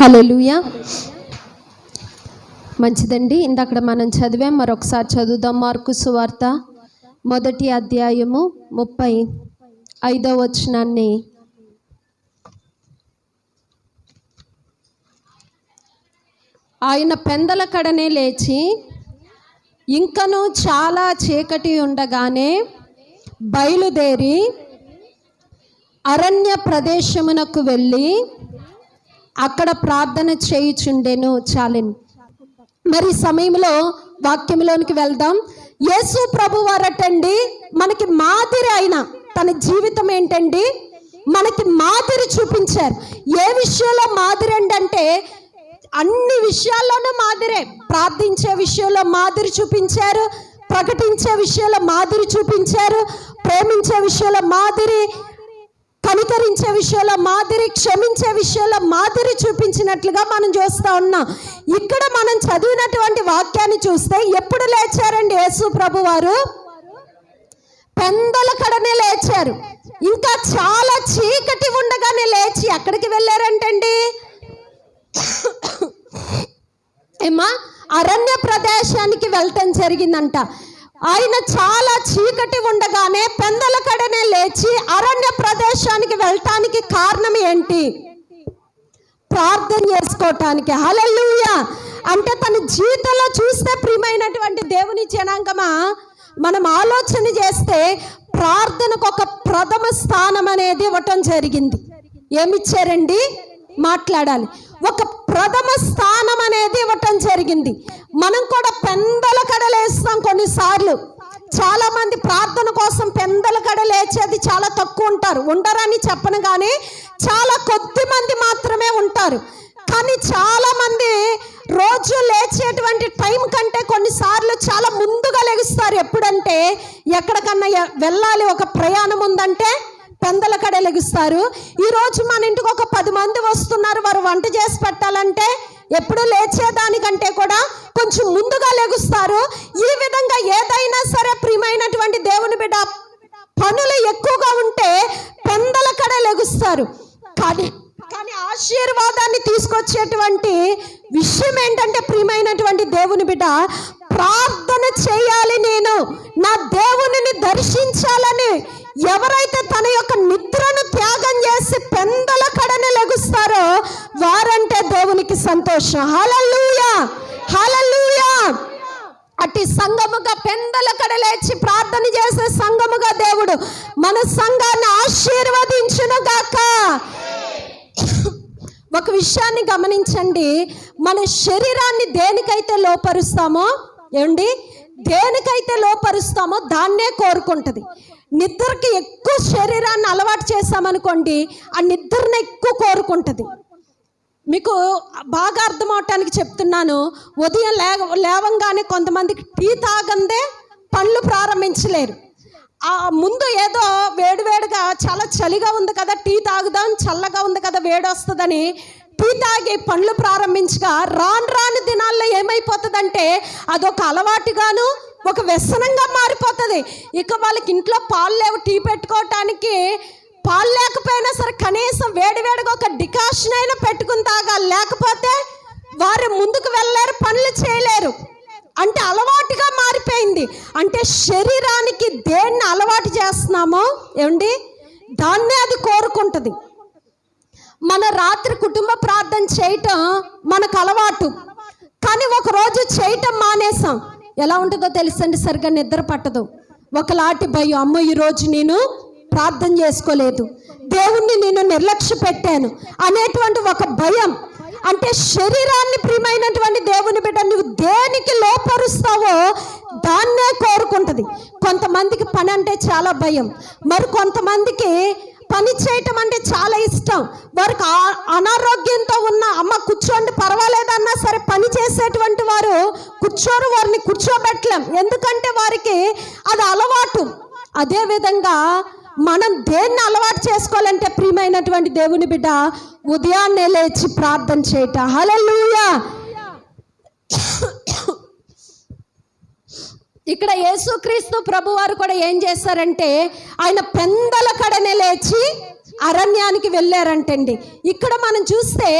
హల్లెలూయా. మంచిదండి. ఇందాక మనం చదివాం, మరొకసారి చదువుదాం. మార్కు సువార్త 1వ అధ్యాయము 35వ వచనాన్ని. ఆయన పెందల కడనే లేచి ఇంకను చాలా చీకటి ఉండగానే బయలుదేరి అరణ్య ప్రదేశమునకు వెళ్ళి అక్కడ ప్రార్థన చేయుచుండెను. చాలండి. మరి సమయంలో వాక్యంలోనికి వెళ్దాం. యేసు ప్రభు వారటండి మనకి మాదిరి. అయిన తన జీవితం ఏంటండి, మనకి మాదిరి చూపించారు. ఏ విషయంలో మాదిరి అంటే అన్ని విషయాల్లోనూ మాదిరే. ప్రార్థించే విషయంలో మాదిరి చూపించారు, ప్రకటించే విషయంలో మాదిరి చూపించారు, ప్రేమించే విషయంలో మాదిరి, కనికరించే విషయంలో మాదిరి, క్షమించే విషయంలో మాదిరి చూపించినట్లుగా మనం చూస్తూ ఉన్నాం. ఇక్కడ మనం చదివినటువంటి వాక్యాన్ని చూస్తే ఎప్పుడు లేచారండి యేసు ప్రభు వారు? పెందల కడనే లేచారు. ఇంకా చాలా చీకటి ఉండగానే లేచి ఎక్కడికి వెళ్ళారంటండి? ఏమా అరణ్య ప్రదేశానికి వెళ్ళటం జరిగిందంట. ఆయన చాలా చీకటి ఉండగానే పెందల కడనే లేచి అరణ్య ప్రదేశానికి వెళ్ళటానికి కారణం ఏంటి? ప్రార్థన చేసుకోవటానికి. హల్లెలూయా. అంటే తన జీవితంలో చూస్తే ప్రియమైనటువంటి దేవుని జనాంగమా, మనం ఆలోచన చేస్తే ప్రార్థనకు ఒక ప్రథమ స్థానం అనేది ఇవ్వటం జరిగింది. ఏమిచ్చారండి? మాట్లాడాలి. ఒక ప్రథమ స్థానం అనేది ఇవ్వటం జరిగింది. మనం కూడా పెందల కడలేస్తాం కొన్నిసార్లు. చాలా మంది ప్రార్థన కోసం పెందల కడలేచేది చాలా తక్కువ ఉంటారు. ఉండరని చెప్పను, కానీ చాలా కొద్ది మంది మాత్రమే ఉంటారు. కానీ చాలా మంది రోజు లేచేటువంటి టైం కంటే కొన్నిసార్లు చాలా ముందుగా లెగుస్తారు. ఎప్పుడంటే ఎక్కడికన్నా వెళ్ళాలి, ఒక ప్రయాణం ఉందంటే పెందల కడ లెగుస్తారు. ఈరోజు మన ఇంటికి ఒక 10 మంది వస్తున్నారు, వారు వంట చేసి పెట్టాలంటే ఎప్పుడు లేచేదానికంటే కూడా కొంచెం ముందుగా లెగుస్తారు. ఈ విధంగా ఏదైనా సరే ప్రియమైనటువంటి దేవుని బిడ్డ పనులు ఎక్కువగా ఉంటే పెందల కడ లెగుస్తారు. కానీ ఆశీర్వాదాన్ని తీసుకొచ్చేటువంటి విషయం ఏంటంటే ప్రియమైనటువంటి దేవుని బిడ్డ, ప్రార్థన చేయాలి. నేను నా దేవునిని దర్శించాలని ఎవరైతే తన యొక్క నిద్రను త్యాగం చేసి పెందల కడనే లెగుస్తారో వారంటే దేవునికి సంతోషం. హల్లెలూయా, హల్లెలూయా. అట్టి సంఘముగా పెందల కడ లేచి ప్రార్థన చేసే సంఘముగా దేవుడు మన సంఘాన్ని ఆశీర్వదించును గాక. ఒక విషయాన్ని గమనించండి. మన శరీరాన్ని దేనికైతే లోపరుస్తామో, ఏమండి, దేనికైతే లోపరుస్తామో దాన్నే కోరుకుంటుంది. నిద్రకి ఎక్కువ శరీరాన్ని అలవాటు చేస్తామనుకోండి, ఆ నిద్రను ఎక్కువ కోరుకుంటుంది. మీకు బాగా అర్థం అవటానికి చెప్తున్నాను. ఉదయం లేవంగానే కొంతమందికి టీ తాగందే పనులు ప్రారంభించలేరు. ఆ ముందు ఏదో వేడివేడిగా చాలా చలిగా ఉంది కదా, టీ తాగుదాం, చల్లగా ఉంది కదా, వేడి వస్తుందని టీ తాగి పనులు ప్రారంభించగా రాను దినాల్లో ఏమైపోతుందంటే అదొక అలవాటుగాను ఒక వ్యసనంగా మారిపోతుంది. ఇక వాళ్ళకి ఇంట్లో పాలు లేవు, టీ పెట్టుకోవటానికి పాలు లేకపోయినా సరే కనీసం వేడివేడిగా ఒక డికాషన్ అయినా పెట్టుకుని తాగాలి, లేకపోతే వారు ముందుకు వెళ్ళలేరు, పనులు చేయలేరు. అంటే అలవాటుగా మారిపోయింది. అంటే శరీరానికి దేన్ని అలవాటు చేస్తున్నామో ఏమండి దాన్నే అది కోరుకుంటుంది. మన రాత్రి కుటుంబ ప్రార్థన చేయటం మనకు అలవాటు, కానీ ఒకరోజు చేయటం మానేసాం. ఎలా ఉంటుందో తెలుసండి, సరిగ్గా నిద్ర పట్టదు. ఒకలాంటి భయం, అమ్మ ఈరోజు నేను ప్రార్థన చేసుకోలేదు, దేవుణ్ణి నేను నిర్లక్ష్య పెట్టాను అనేటువంటి ఒక భయం. అంటే శరీరాన్ని ప్రియమైనటువంటి దేవుని బిడ్డ నువ్వు దేనికి లోపరుస్తావో దాన్నే కోరుకుంటుంది. కొంతమందికి పని అంటే చాలా భయం, మరి కొంతమందికి పని చేయటం అంటే చాలా ఇష్టం. వారికి అనారోగ్యంతో ఉన్న అమ్మ కూర్చోండి పర్వాలేదన్నా సరే పని చేసేటువంటి వారు కూర్చోరు, వారిని కూర్చోబెట్టలేం, ఎందుకంటే వారికి అది అలవాటు. అదేవిధంగా మనం దేన్ని అలవాటు చేసుకోవాలంటే ప్రియమైనటువంటి దేవుని బిడ్డ ఉదయాన్నే లేచి ప్రార్థన చేయట. హల్లెలూయా. ఇక్కడ యేసుక్రీస్తు ప్రభువారు కూడా ఏం చేశారంటే ఆయన పెందల కడనే లేచి అరణ్యానికి వెళ్ళారంటండి. ఇక్కడ మనం చూస్తే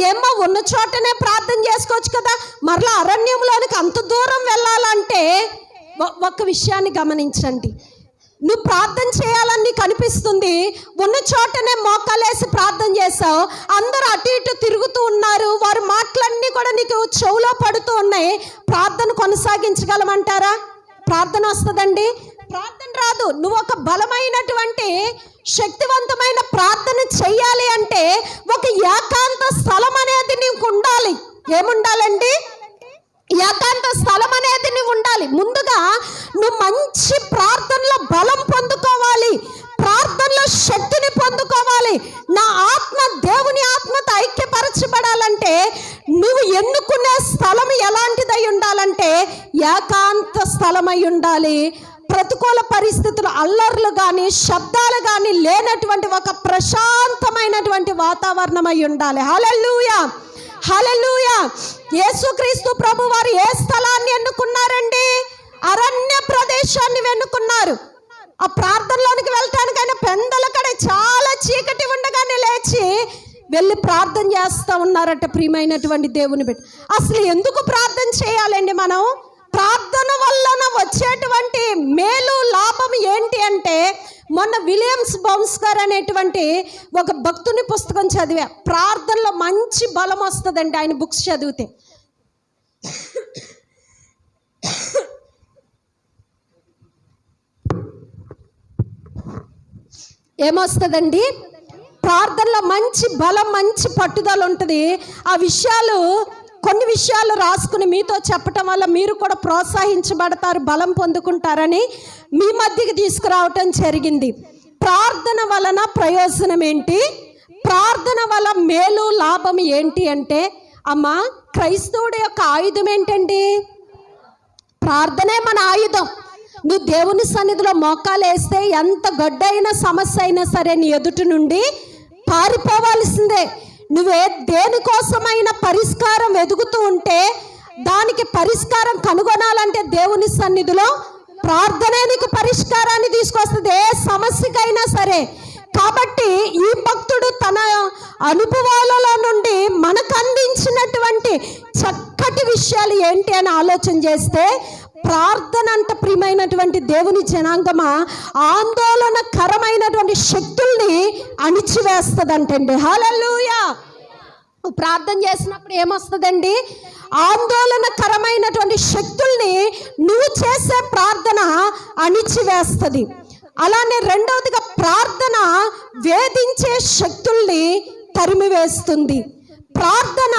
ఏమో ఉన్న చోటనే ప్రార్థన చేసుకోవచ్చు కదా, మరలా అరణ్యంలోనికి అంత దూరం వెళ్ళాలంటే ఒక్క విషయాన్ని గమనించండి. నువ్వు ప్రార్థన చేయాలని నీకు అనిపిస్తుంది, ఉన్న చోటనే మోకాలేసి ప్రార్థన చేసావు, అందరూ అటు ఇటు తిరుగుతూ ఉన్నారు, వారి మాటలన్నీ కూడా నీకు చెవులో పడుతూ ఉన్నాయి. ప్రార్థన కొనసాగించగలమంటారా? ప్రార్థన వస్తుందండి? ప్రార్థన రాదు. నువ్వు ఒక బలమైనటువంటి శక్తివంతమైన ప్రార్థన చెయ్యాలి అంటే ఒక ఏకాంత స్థలం అనేది నీకు ఉండాలి. ఏముండాలండి? ఏకాంత స్థలం అనేది నువ్వు ఉండాలి. ముందుగా నువ్వు మంచి ప్రార్థనలో బలం పొందుకోవాలి, ప్రార్థనలో శక్తిని పొందుకోవాలి. నా ఆత్మ దేవుని ఆత్మతో ఐక్యపరచబడాలంటే నువ్వు ఎన్నుకునే స్థలం ఎలాంటిదై ఉండాలంటే ఏకాంత స్థలమై ఉండాలి. ప్రతికూల పరిస్థితులు, అల్లర్లు కానీ శబ్దాలు కానీ లేనటువంటి ఒక ప్రశాంతమైనటువంటి వాతావరణమై ఉండాలి. హల్లెలూయా, హల్లెలూయా. యేసుక్రీస్తు ప్రభు వారు ఏ స్థలాన్ని ఎన్నుకున్నారండి? అరణ్య ప్రదేశాన్ని ఎన్నుకున్నారు. ఆ ప్రార్థనలోనికి వెళ్ళటానికి ఆయన పెందలకడ చాలా చీకటి ఉండగానే లేచి వెళ్ళి ప్రార్థన చేస్తూ ఉన్నారట. ప్రియమైనటువంటి దేవుని బిడ్డ, అసలు ఎందుకు ప్రార్థన చేయాలండి? మనం ప్రార్థన వలన వచ్చేటువంటి మేలు లాభం ఏంటి అంటే, మొన్న విలియమ్స్ బౌన్స్ గారు అనేటువంటి ఒక భక్తుని పుస్తకం చదివా. ప్రార్థనలో మంచి బలం వస్తుందండి ఆయన బుక్స్ చదివితే. ఏమొస్తుందండి? ప్రార్థనలో మంచి బలం, మంచి పట్టుదల ఉంటుంది. ఆ విషయాలు, కొన్ని విషయాలు రాసుకుని మీతో చెప్పటం వల్ల మీరు కూడా ప్రోత్సహించబడతారు, బలం పొందుకుంటారని మీ మధ్యకి తీసుకురావటం జరిగింది. ప్రార్థన వలన ప్రయోజనం ఏంటి? ప్రార్థన వల్ల మేలు లాభం ఏంటి అంటే, అమ్మా, క్రైస్తవుడి యొక్క ఆయుధం ఏంటండి? ప్రార్థనే మన ఆయుధం. నువ్వు దేవుని సన్నిధిలో మోకాలు వేస్తే ఎంత గడ్డైన సమస్య అయినా సరే నీ ఎదుటి నుండి పారిపోవాల్సిందే. నువ్వే దేనికోసమైన పరిష్కారం వెతుకుతూ ఉంటే దానికి పరిష్కారం కనుగొనాలంటే దేవుని సన్నిధిలో ప్రార్థనే నీకు పరిష్కారాన్ని తీసుకొస్తుంది, ఏ సమస్యకైనా సరే. కాబట్టి ఈ భక్తుడు తన అనుభవాలలో నుండి మనకు అందించినటువంటి చక్కటి విషయాలు ఏంటి అని ఆలోచన చేస్తే, ప్రార్థన అంట ప్రియమైనటువంటి దేవుని జనాంగమా ఆందోళనకరమైనటువంటి శక్తుల్ని అణిచివేస్తుందంటండి. హల్లెలూయా. ప్రార్థన చేసినప్పుడు ఏమొస్తుందండి? ఆందోళనకరమైనటువంటి శక్తుల్ని నువ్వు చేసే ప్రార్థన అణిచివేస్తుంది. అలానే రెండవదిగా ప్రార్థన వేధించే శక్తుల్ని తరిమివేస్తుంది. ప్రార్థన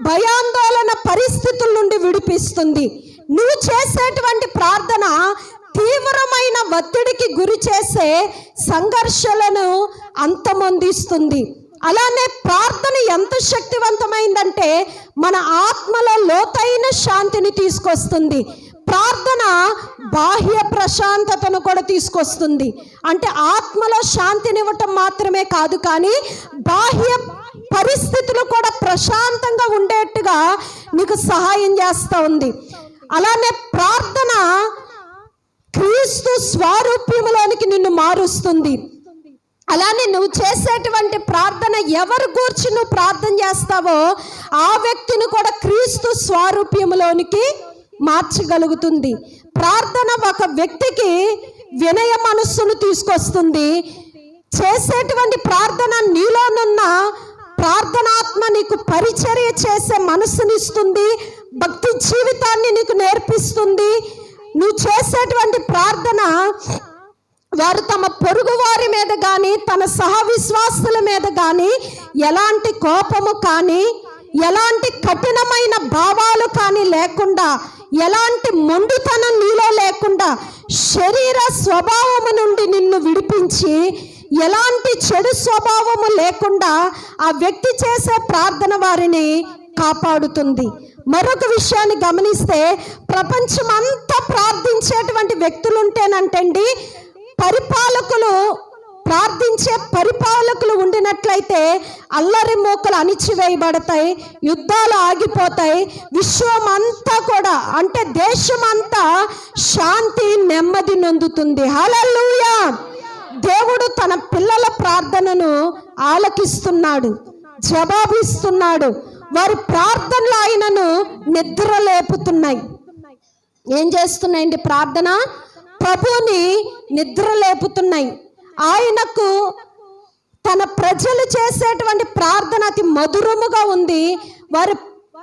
భయాందోళన పరిస్థితుల నుండి విడిపిస్తుంది. నువ్వు చేసేటువంటి ప్రార్థన తీవ్రమైన ఒత్తిడికి గురి చేసే సంఘర్షణలను అంతమొందిస్తుంది. అలానే ప్రార్థన ఎంత శక్తివంతమైందంటే మన ఆత్మలో లోతైన శాంతిని తీసుకొస్తుంది. ప్రార్థన బాహ్య ప్రశాంతతను కూడా తీసుకొస్తుంది. అంటే ఆత్మలో శాంతినివ్వటం మాత్రమే కాదు, కానీ బాహ్య పరిస్థితులు కూడా ప్రశాంతంగా ఉండేట్టుగా నీకు సహాయం చేస్తూ ఉంది. అలానే ప్రార్థన క్రీస్తు స్వరూప్యములోనికి నిన్ను మారుస్తుంది. అలానే నువ్వు చేసేటువంటి ప్రార్థన ఎవరి గురించి నువ్వు ప్రార్థన చేస్తావో ఆ వ్యక్తిని కూడా క్రీస్తు స్వరూప్యములోనికి మార్చగలుగుతుంది. ప్రార్థన ఒక వ్యక్తికి వినయ మనస్సును తీసుకొస్తుంది. చేసేటువంటి ప్రార్థన నీలోనున్న ప్రార్థనాత్మ నీకు పరిచర్య చేసే మనస్సునిస్తుంది, భక్తి జీవితాన్ని నీకు నేర్పిస్తుంది. నువ్వు చేసేటువంటి ప్రార్థన వారు తమ పొరుగు వారి మీద కానీ తన సహవిశ్వాసుల మీద కానీ ఎలాంటి కోపము కానీ ఎలాంటి కఠినమైన భావాలు కానీ లేకుండా, ఎలాంటి మొండితనం నీలో లేకుండా శరీర స్వభావము నుండి నిన్ను విడిపించి ఎలాంటి చెడు స్వభావము లేకుండా ఆ వ్యక్తి చేసే ప్రార్థన వారిని కాపాడుతుంది. మరొక విషయాన్ని గమనిస్తే, ప్రపంచం అంతా ప్రార్థించేటువంటి వ్యక్తులు ఉంటేనంటండి, ప్రార్థించే పరిపాలకులు ఉండినట్లయితే అల్లరి మూకలు అణిచివేయబడతాయి, యుద్ధాలు ఆగిపోతాయి, విశ్వం అంతా కూడా అంటే దేశం అంతా శాంతి నెమ్మది నొందుతుంది. హల్లెలూయా. దేవుడు తన పిల్లల ప్రార్థనను ఆలకిస్తున్నాడు, జవాబిస్తున్నాడు. వారి ప్రార్థనలు ఆయనను నిద్ర లేపుతున్నాయి. ఏం చేస్తున్నాయండి? ప్రార్థన ప్రభువుని నిద్ర లేపుతున్నాయి. ఆయనకు తన ప్రజలు చేసేటువంటి ప్రార్థన అతి మధురముగా ఉంది. వారు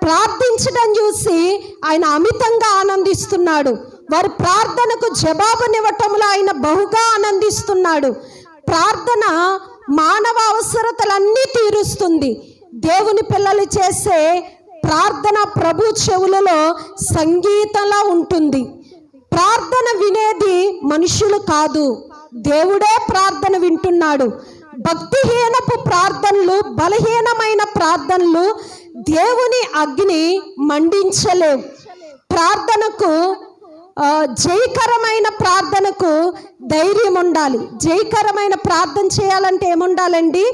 ప్రార్థించడం చూసి ఆయన అమితంగా ఆనందిస్తున్నాడు. వారి ప్రార్థనకు జవాబునివ్వటంలో ఆయన బహుగా ఆనందిస్తున్నాడు. ప్రార్థన మానవ అవసరతలన్నీ తీరుస్తుంది. దేవుని పిల్లలు చేసే ప్రార్థన ప్రభు చెవులలో సంగీతంలా ఉంటుంది. ప్రార్థన వినేది మనుషులు కాదు, దేవుడే ప్రార్థన వింటున్నాడు. భక్తిహీనపు ప్రార్థనలు, బలహీనమైన ప్రార్థనలు దేవుని అగ్ని మండించలేవు. ప్రార్థనకు జయకరమైన ప్రార్థనకు ధైర్యం ఉండాలి. జయకరమైన ప్రార్థన చేయాలంటే ఏముండాలండి?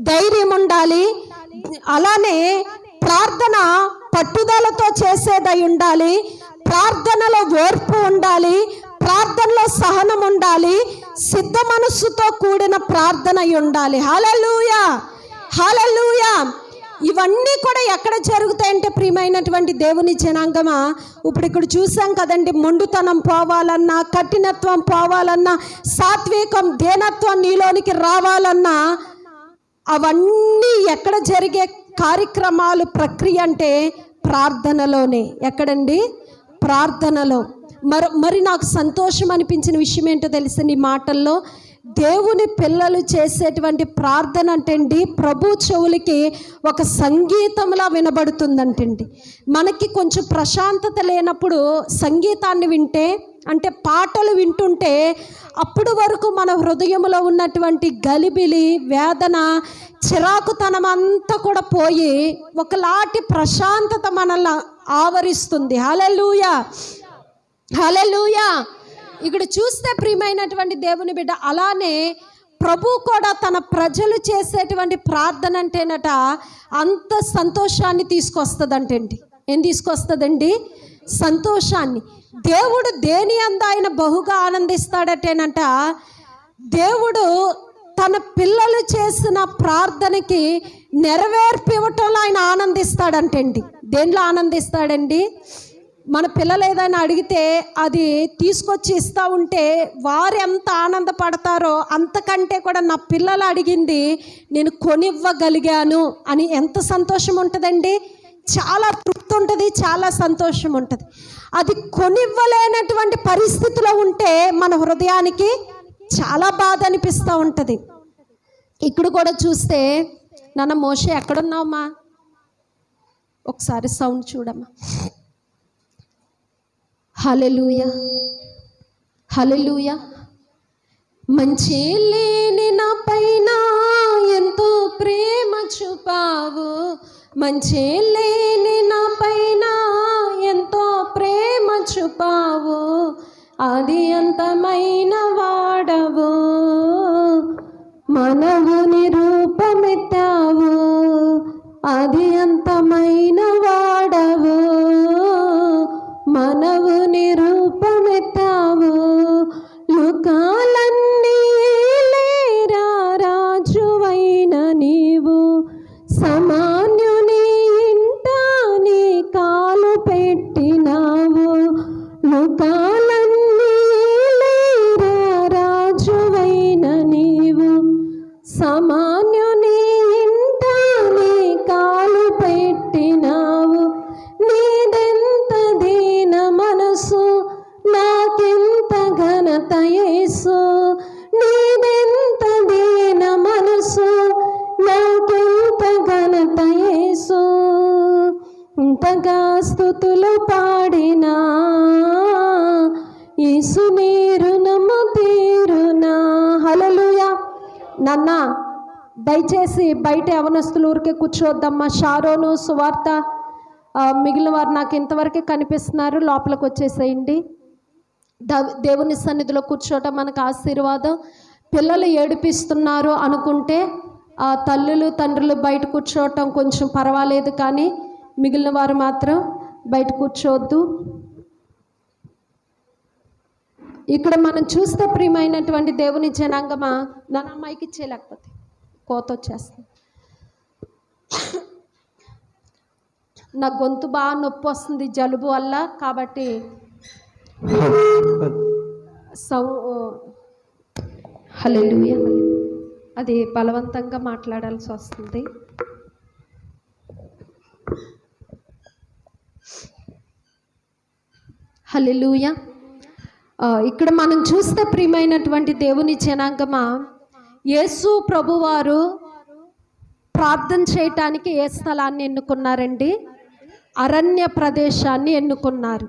ధైర్యం ఉండాలి. అలానే ప్రార్థన పట్టుదలతో చేసేదై ఉండాలి. ప్రార్థనలో ఓర్పు ఉండాలి. ప్రార్థనలో సహనం ఉండాలి. సిద్ధ మనస్సుతో కూడిన ప్రార్థన ఉండాలి. హల్లెలూయా, హల్లెలూయా. ఇవన్నీ కూడా ఎక్కడ జరుగుతాయంటే ప్రియమైనటువంటి దేవుని జనాంగమా, ఇప్పుడు ఇక్కడ చూసాం కదండి, మొండుతనం పోవాలన్నా, కఠినత్వం పోవాలన్నా, సాత్వికం దీనత్వం నీలోనికి రావాలన్నా అవన్నీ ఎక్కడ జరిగే కార్యక్రమాలు, ప్రక్రియ అంటే ప్రార్థనలోనే. ఎక్కడండి? ప్రార్థనలో. మరి నాకు సంతోషం అనిపించిన విషయం ఏంటో తెలుసు నీ మాటల్లో, దేవుని పిల్లలు చేసేటువంటి ప్రార్థన అంటండి ప్రభు చెవులకి ఒక సంగీతంలా వినబడుతుందంటండి. మనకి కొంచెం ప్రశాంతత లేనప్పుడు సంగీతాన్ని వింటే, అంటే పాటలు వింటుంటే, అప్పుడు వరకు మన హృదయంలో ఉన్నటువంటి గలిబిలి, వేదన, చిరాకుతనం అంతా కూడా పోయి ఒకలాంటి ప్రశాంతత మనల్ని ఆవరిస్తుంది. హల్లెలూయా, హల్లెలూయా. ఇక్కడ చూస్తే ప్రియమైనటువంటి దేవుని బిడ్డ, అలానే ప్రభు కూడా తన ప్రజలు చేసేటువంటి ప్రార్థన అంటేనట అంత సంతోషాన్ని తీసుకొస్తుందంటండి. ఏం తీసుకొస్తుందండి? సంతోషాన్ని. దేవుడు దేని అందు ఆయన బహుగా ఆనందిస్తాడటేనంట, దేవుడు తన పిల్లలు చేసిన ప్రార్థనకి నెరవేర్పివ్వటంలో ఆయన ఆనందిస్తాడంటండి. దేనిలో ఆనందిస్తాడండి? మన పిల్లలు ఏదైనా అడిగితే అది తీసుకొచ్చి ఇస్తూ ఉంటే వారు ఎంత ఆనందపడతారో, అంతకంటే కూడా నా పిల్లలు అడిగింది నేను కొనివ్వగలిగాను అని ఎంత సంతోషం ఉంటుందండి. చాలా తృప్తి ఉంటుంది, చాలా సంతోషం ఉంటుంది. అది కొనివ్వలేనటువంటి పరిస్థితిలో ఉంటే మన హృదయానికి చాలా బాధ అనిపిస్తూ ఉంటుంది. ఇక్కడ కూడా చూస్తే, నాన్న మోషే ఎక్కడున్నావమ్మా? ఒకసారి సౌండ్ చూడమ్మా. హల్లెలూయా, హల్లెలూయా. మంచి లేని నా పైన ఎంతో ప్రేమ చూపావు, మంచి లేని నా పైన ఎంతో ప్రేమ చూపావు, అది అంతమైన వాడవు, మనవుని రూపమెత్తావు, అది అంతమైన వాడవు, మనవుని రూపమెత్తావు, లోకాలన్నీ ఏలేరా రాజువైన నీవు, సామాన్యుని ఇంట నీ కాలు పెట్టినావు, లోకాలన్నీ ఏలేరా రాజువైన నీవు, సామాన్యుని ఇంట నీ కాలు పెట్టినావు, నీదెంత దీన మనసు నాకెంత ఘనత యేసు, నీదెంత దీన మనసు నాకెంత ఘనత యేసు, ఇంతగా స్తుతులు పాడినా యేసు నీ రుణము తీరునా. హల్లెలూయా. నాన్న దయచేసి బయట యవనస్తులు ఊరికే కూర్చోవద్దమ్మా. షారోను, సువార్త, మిగిలిన వారు నాకు ఇంతవరకే కనిపిస్తున్నారు, లోపలికి వచ్చేసేయండి. దేవుని సన్నిధిలో కూర్చోవటం మనకు ఆశీర్వాదం. పిల్లలు ఏడిపిస్తున్నారు అనుకుంటే తల్లులు తండ్రులు బయట కూర్చోవటం కొంచెం పర్వాలేదు, కానీ మిగిలిన వారు మాత్రం బయట కూర్చోవద్దు. ఇక్కడ మనం చూస్తే ప్రియమైనటువంటి దేవుని జనాంగమా, నా అమ్మాయికి ఇచ్చేయలేకపోతే కోత వచ్చేస్తుంది. నా గొంతు బాగా నొప్పి వస్తుంది జలుబు వల్ల, కాబట్టి హల్లెలూయా అది బలవంతంగా మాట్లాడాల్సి వస్తుంది. హల్లెలూయా. ఇక్కడ మనం చూస్తే ప్రియమైనటువంటి దేవుని జనాంగమా, యేసు ప్రభువారు ప్రార్థన చేయటానికి ఏ స్థలాన్ని ఎన్నుకున్నారండి? అరణ్య ప్రదేశాన్ని ఎన్నుకున్నారు.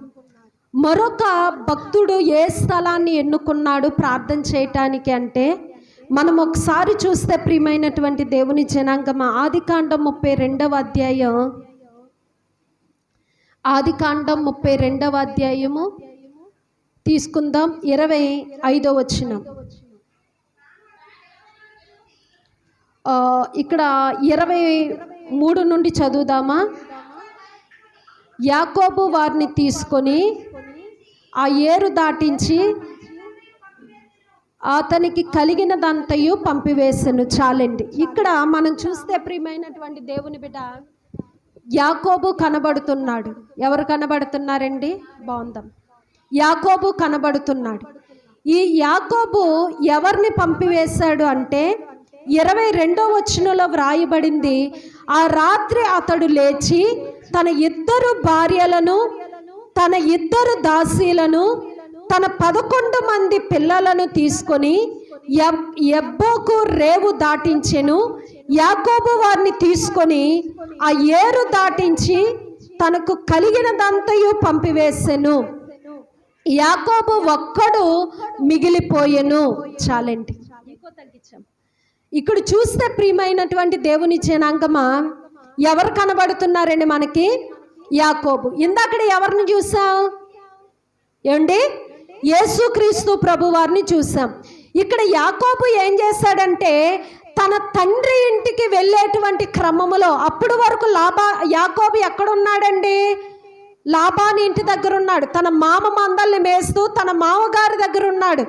మరొక భక్తుడు ఏ స్థలాన్ని ఎన్నుకున్నాడు ప్రార్థన చేయటానికి అంటే, మనం ఒకసారి చూస్తే ప్రియమైనటువంటి దేవుని జనాంగమా, ఆదికాండం 32వ అధ్యాయం, ఆదికాండం 32వ అధ్యాయము తీసుకుందాం. 25వ వచనం. ఇక్కడ 23 నుండి చదువుదామా. యాకోబు వారిని తీసుకొని ఆ ఏరు దాటించి అతనికి కలిగినదంతయు పంపివేసెను. చాలండి. ఇక్కడ మనం చూస్తే ప్రియమైనటువంటి దేవుని బిడ్డ, యాకోబు కనబడుతున్నాడు. ఎవరు కనబడుతున్నారండి? బాగుందాం. యాకోబు కనబడుతున్నాడు. ఈ యాకోబు ఎవరిని పంపివేశాడు అంటే 22వ వచనంలో వ్రాయబడింది, ఆ రాత్రి అతడు లేచి తన 2 భార్యలను, తన 2 దాసీలను, తన 11 మంది పిల్లలను తీసుకొని యబ్బోకు రేవు దాటించెను. యాకోబు వారిని తీసుకొని ఆ ఏరు దాటించి తనకు కలిగినదంతయు పంపివేసెను. యాకోబు ఒక్కడు మిగిలిపోయెను. చాలండి. ఇక్కడ చూస్తే ప్రియమైనటువంటి దేవుని జనాంగమా, ఎవరు కనబడుతున్నారండి మనకి? యాకోబు. ఇందాక ఎవరిని చూసాం ఏమండి? యేసుక్రీస్తు ప్రభు వారిని చూసాం. ఇక్కడ యాకోబు ఏం చేశాడంటే, తన తండ్రి ఇంటికి వెళ్ళేటువంటి క్రమములో, అప్పుడు వరకు యాకోబు ఎక్కడున్నాడండి? లాబాని ఇంటి దగ్గర ఉన్నాడు. తన మామ మందల్ని మేస్తూ తన మామగారి దగ్గర ఉన్నాడు.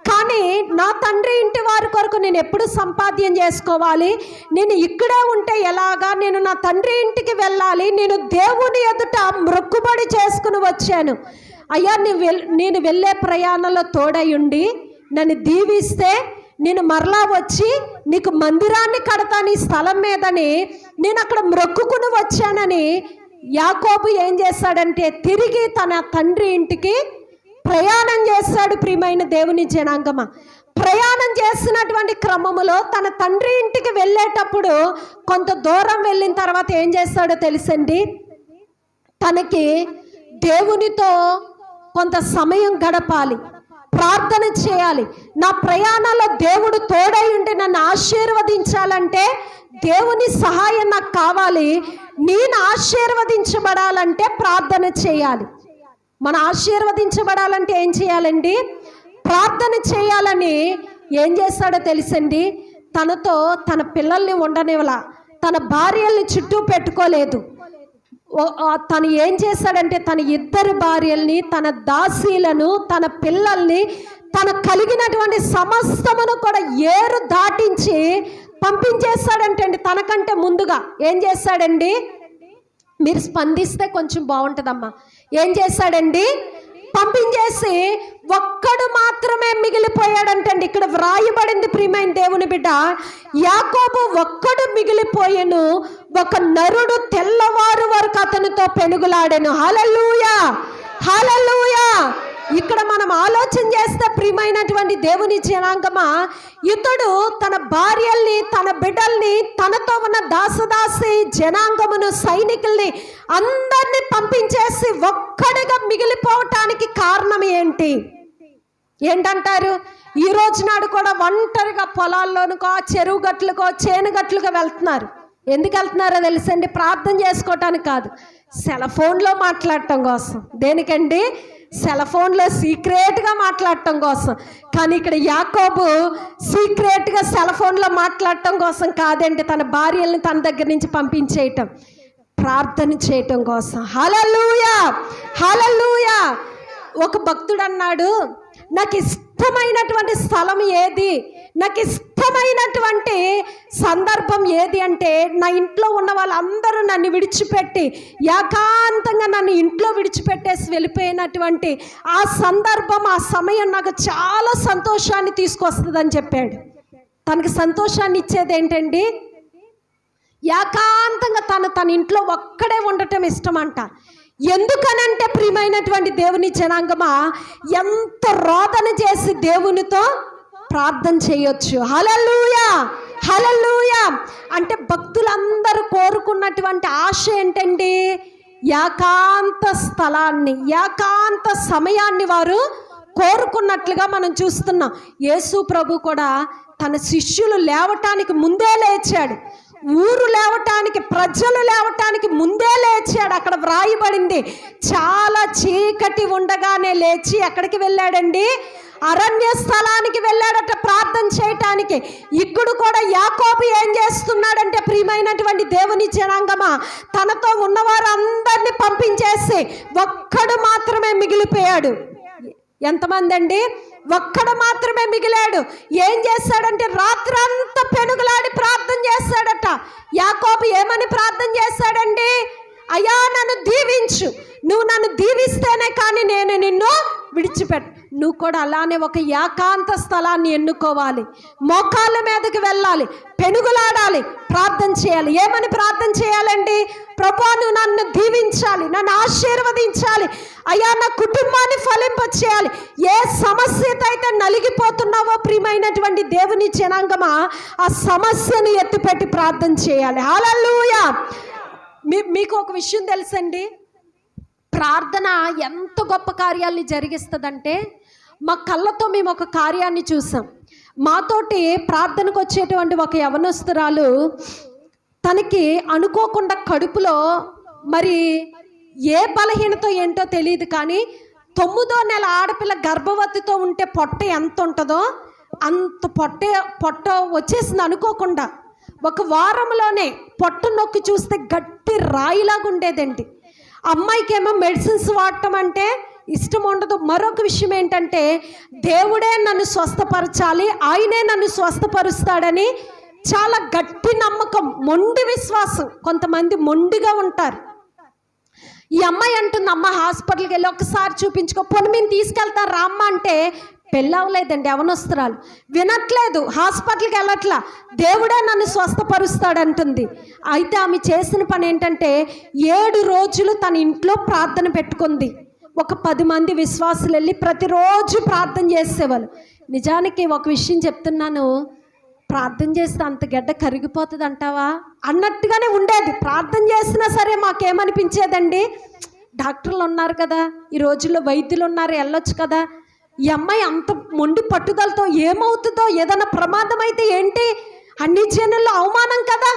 కానీ నా తండ్రి ఇంటి వారి కొరకు నేను ఎప్పుడు సంపాద్యం చేసుకోవాలి, నేను ఇక్కడే ఉంటే ఎలాగా, నేను నా తండ్రి ఇంటికి వెళ్ళాలి, నేను దేవుని ఎదుట మొక్కుబడి చేసుకుని వచ్చాను. అయ్యా నేను వెళ్ళే ప్రయాణంలో తోడయుండి నన్ను దీవిస్తే నేను మరలా వచ్చి నీకు మందిరాన్ని కడతాను ఈ స్థలం మీదని నేను అక్కడ మొక్కుకుని వచ్చానని యాకోబు ఏం చేశాడంటే, తిరిగి తన తండ్రి ఇంటికి ప్రయాణం చేశాడు. ప్రియమైన దేవుని జనాంగమా, ప్రయాణం చేస్తున్నటువంటి క్రమములో తన తండ్రి ఇంటికి వెళ్ళేటప్పుడు కొంత దూరం వెళ్ళిన తర్వాత ఏం చేస్తాడో తెలుసండి, తనకి దేవునితో కొంత సమయం గడపాలి, ప్రార్థన చేయాలి. నా ప్రయాణంలో దేవుడు తోడై ఉండి నన్ను ఆశీర్వదించాలంటే దేవుని సహాయం నాకు కావాలి. నేను ఆశీర్వదించబడాలంటే ప్రార్థన చేయాలి. మన ఆశీర్వదించబడాలంటే ఏం చేయాలండి? ప్రార్థన చేయాలని ఏం చేస్తాడో తెలుసండి, తనతో తన పిల్లల్ని ఉండనివ్వలా, తన భార్యల్ని చుట్టూ పెట్టుకోలేదు. తను ఏం చేశాడంటే, తన 2 భార్యల్ని, తన దాసీలను, తన పిల్లల్ని, తన కలిగినటువంటి సమస్తమును కూడా ఏరు దాటించి పంపించేస్తాడంటే అండి. తనకంటే ముందుగా ఏం చేస్తాడండి? మీరు స్పందిస్తే కొంచెం బాగుంటుందమ్మా. ఏం చేశాడండి? పంపించేసి ఒక్కడు మాత్రమే మిగిలిపోయాడంటండి. ఇక్కడ వ్రాయబడింది ప్రియమైన దేవుని బిడ్డ, యాకోబు ఒక్కడు మిగిలిపోయెను, ఒక నరుడు తెల్లవారు వరకు అతనితో పెనుగులాడెను. హల్లెలూయా, హల్లెలూయా. ఇక్కడ మనం ఆలోచన చేస్తే ప్రియమైనటువంటి దేవుని జనాంగమా, ఇతడు తన భార్యల్ని, తన బిడ్డల్ని, తనతో ఉన్న దాసదాసి జనాంగమును, సైనికుల్ని అందరినీ పంపించేసి ఒక్కడిగా మిగిలిపోవటానికి కారణం ఏంటంటారు? ఈ రోజు నాడు కూడా ఒంటరిగా పొలాల్లోనుకో, చెరువు గట్లుకో, చేను గట్లుగా వెళ్తున్నారు. ఎందుకు వెళ్తున్నారో తెలుసండి? ప్రార్థన చేసుకోవటానికి కాదు, సెల్ ఫోన్లో మాట్లాడటం కోసం. దేనికండి? సెల్ ఫోన్లో సీక్రెట్గా మాట్లాడటం కోసం. కానీ ఇక్కడ యాకోబు సీక్రెట్గా సెల్ ఫోన్లో మాట్లాడటం కోసం కాదండి, తన భార్యల్ని తన దగ్గర నుంచి పంపించేయటం, ప్రార్థన చేయటం కోసం. హల్లెలూయా, హల్లెలూయా. ఒక భక్తుడు అన్నాడు, నాకు ఇష్టమైనటువంటి స్థలం ఏది, నాకు ఇష్టమైనటువంటి సందర్భం ఏది అంటే నా ఇంట్లో ఉన్న వాళ్ళందరూ నన్ను విడిచిపెట్టి ఏకాంతంగా నన్ను ఇంట్లో విడిచిపెట్టేసి వెళ్ళిపోయినటువంటి ఆ సందర్భం, ఆ సమయం నాకు చాలా సంతోషాన్ని తీసుకొస్తుందని చెప్పాడు. తనకి సంతోషాన్ని ఇచ్చేది ఏంటండి? ఏకాంతంగా తన ఇంట్లో ఒక్కడే ఉండటం ఇష్టమంట. ఎందుకనంటే ప్రియమైనటువంటి దేవుని జనాంగమా, ఎంత రోదన చేసి దేవునితో ప్రార్థన చేయొచ్చు. హల్లెలూయా, హల్లెలూయా. అంటే భక్తులందరూ కోరుకున్నటువంటి ఆశ ఏంటండి? ఏకాంత స్థలాన్ని, ఏకాంత సమయాన్ని వారు కోరుకున్నట్లుగా మనం చూస్తున్నాం. యేసు ప్రభు కూడా తన శిష్యులు లేవటానికి ముందే లేచాడు. ఊరు లేవటానికి, ప్రజలు లేవటానికి ముందే లేచాడు. అక్కడ వ్రాయబడింది, చాలా చీకటి ఉండగానే లేచి ఎక్కడికి వెళ్ళాడండి? అరణ్య స్థలానికి వెళ్ళాడట ప్రార్థన చేయటానికి. ఇప్పుడు కూడా యాకోబు ఏం చేస్తున్నాడంటే ప్రియమైనటువంటి దేవుని జనాంగమా, తనతో ఉన్నవారందరినీ పంపించేసి ఒక్కడు మాత్రమే మిగిలిపోయాడు. ఎంతమంది అండి? ఒక్కడు మాత్రమే మిగిలాడు. ఏం చేశాడంటే రాత్రంతా పెనుగులాడి ప్రార్థన చేశాడట. యాకోబు ఏమని ప్రార్థన చేశాడండి? అయ్యా నన్ను దీవించు, నువ్వు నన్ను దీవిస్తేనే కానీ నేను నిన్ను విడిచిపెట్టు. నువ్వు కూడా అలానే ఒక ఏకాంత స్థలాన్ని ఎన్నుకోవాలి, మోకాళ్ళ మీదకి వెళ్ళాలి, పెనుగులాడాలి, ప్రార్థన చేయాలి. ఏమని ప్రార్థన చేయాలండి? ప్రభువా నువ్వు నన్ను దీవించాలి, నన్ను ఆశీర్వదించాలి, అయ్యా నా కుటుంబాన్ని ఫలింపచేయాలి. ఏ సమస్యతో అయితే నలిగిపోతున్నావో ప్రియమైనటువంటి దేవుని జనాంగమా, ఆ సమస్యను ఎత్తిపెట్టి ప్రార్థన చేయాలి. హల్లెలూయా. మీకు ఒక విషయం తెలుసండి, ప్రార్థన ఎంత గొప్ప కార్యాన్ని జరిగిస్తుందంటే, మా కళ్ళతో మేము ఒక కార్యాన్ని చూసాం. మాతోటి ప్రార్థనకు వచ్చేటువంటి ఒక యవనస్తురాలు, తనకి అనుకోకుండా కడుపులో మరి ఏ బలహీనతో ఏంటో తెలియదు, కానీ 9వ నెల ఆడపిల్ల గర్భవతితో ఉంటే పొట్ట ఎంత ఉంటుందో అంత పొట్ట వచ్చేసింది అనుకోకుండా. ఒక వారంలోనే పొట్ట నొక్కి చూస్తే గట్టి రాయిలాగా ఉండేదండి. అమ్మాయికి ఏమో మెడిసిన్స్ వాడటం అంటే ఇష్టం ఉండదు. మరొక విషయం ఏంటంటే, దేవుడే నన్ను స్వస్థపరచాలి, ఆయనే నన్ను స్వస్థపరుస్తాడని చాలా గట్టి నమ్మకం, మొండి విశ్వాసం. కొంతమంది మొండిగా ఉంటారు. ఈ అమ్మాయి అంటుంది, అమ్మ హాస్పిటల్కి వెళ్ళి ఒకసారి చూపించుకో, పొని మేము తీసుకెళ్తారు రామ్మ అంటే పెళ్ళవలేదండి, యవనస్తురాలు వినట్లేదు, హాస్పిటల్కి వెళ్ళట్లా, దేవుడే నన్ను స్వస్థపరుస్తాడంటుంది. అయితే ఆమె చేసిన పని ఏంటంటే 7 రోజులు తన ఇంట్లో ప్రార్థన పెట్టుకుంది. ఒక 10 మంది విశ్వాసులు వెళ్ళి ప్రతిరోజు ప్రార్థన చేసేవాళ్ళు. నిజానికి ఒక విషయం చెప్తున్నాను, ప్రార్థన చేస్తే అంత గడ్డ కరిగిపోతుంది అంటావా అన్నట్టుగానే ఉండేది. ప్రార్థన చేసినా సరే మాకేమనిపించేదండి, డాక్టర్లు ఉన్నారు కదా, ఈ రోజుల్లో వైద్యులు ఉన్నారు, వెళ్ళొచ్చు కదా. ఈ అమ్మాయి అంత మొండి పట్టుదలతో ఏమవుతుందో, ఏదైనా ప్రమాదం అయితే ఏంటి, అన్ని జనుల్లో అవమానం కదా,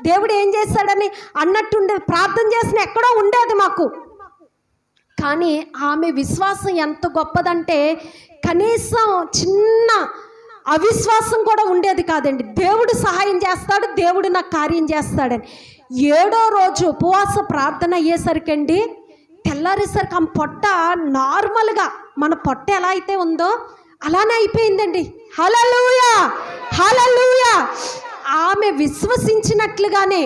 దేవుడు ఏం చేశాడని అన్నట్టుండేది. ప్రార్థన చేసిన ఎక్కడో ఉండేది మాకు. కానీ ఆమె విశ్వాసం ఎంత గొప్పదంటే, కనీసం చిన్న అవిశ్వాసం కూడా ఉండేది కాదండి. దేవుడు సహాయం చేస్తాడు, దేవుడు నాకు కార్యం చేస్తాడని. 7వ రోజు ఉపవాస ప్రార్థన అయ్యేసరికి అండి, తెల్లారేసరికి ఆమె పొట్ట నార్మల్గా మన పొట్ట ఎలా అయితే ఉందో అలానే అయిపోయిందండి. హల్లెలూయా, హల్లెలూయా. ఆమె విశ్వసించినట్లుగానే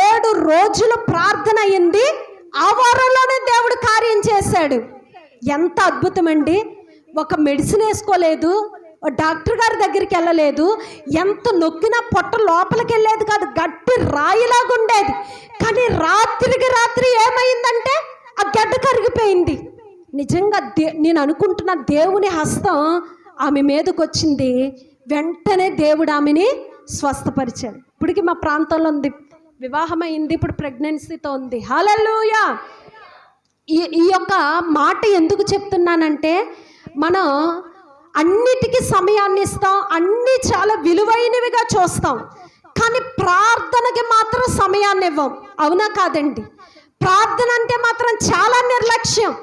7 రోజులు ప్రార్థన అయింది. ఆ వారంలోనే దేవుడు కార్యం చేశాడు. ఎంత అద్భుతమండి. ఒక మెడిసిన్ వేసుకోలేదు, డాక్టర్ గారి దగ్గరికి వెళ్ళలేదు, ఎంత నొక్కినా పొట్ట లోపలికి వెళ్ళేది కాదు, గట్టి రాయిలాగా ఉండేది. కానీ రాత్రికి రాత్రి ఏమైందంటే ఆ గడ్డ కరిగిపోయింది. నిజంగా నేను అనుకుంటున్న దేవుని హస్తం ఆమె మీదకి వచ్చింది. వెంటనే దేవుడు ఆమెని స్వస్థపరిచాడు. ఇప్పటికి మా ప్రాంతంలో ఉంది, వివాహమైంది, ఇప్పుడు ప్రెగ్నెన్సీతో ఉంది. హల్లెలూయా. ఈ యొక్క మాట ఎందుకు చెప్తున్నానంటే, మనం అన్నిటికీ సమయాన్ని ఇస్తాం, అన్నీ చాలా విలువైనవిగా చూస్తాం, కానీ ప్రార్థనకి మాత్రం సమయాన్ని ఇవ్వం. అవునా కాదండి? ప్రార్థన అంటే మాత్రం చాలా నిర్లక్ష్యం.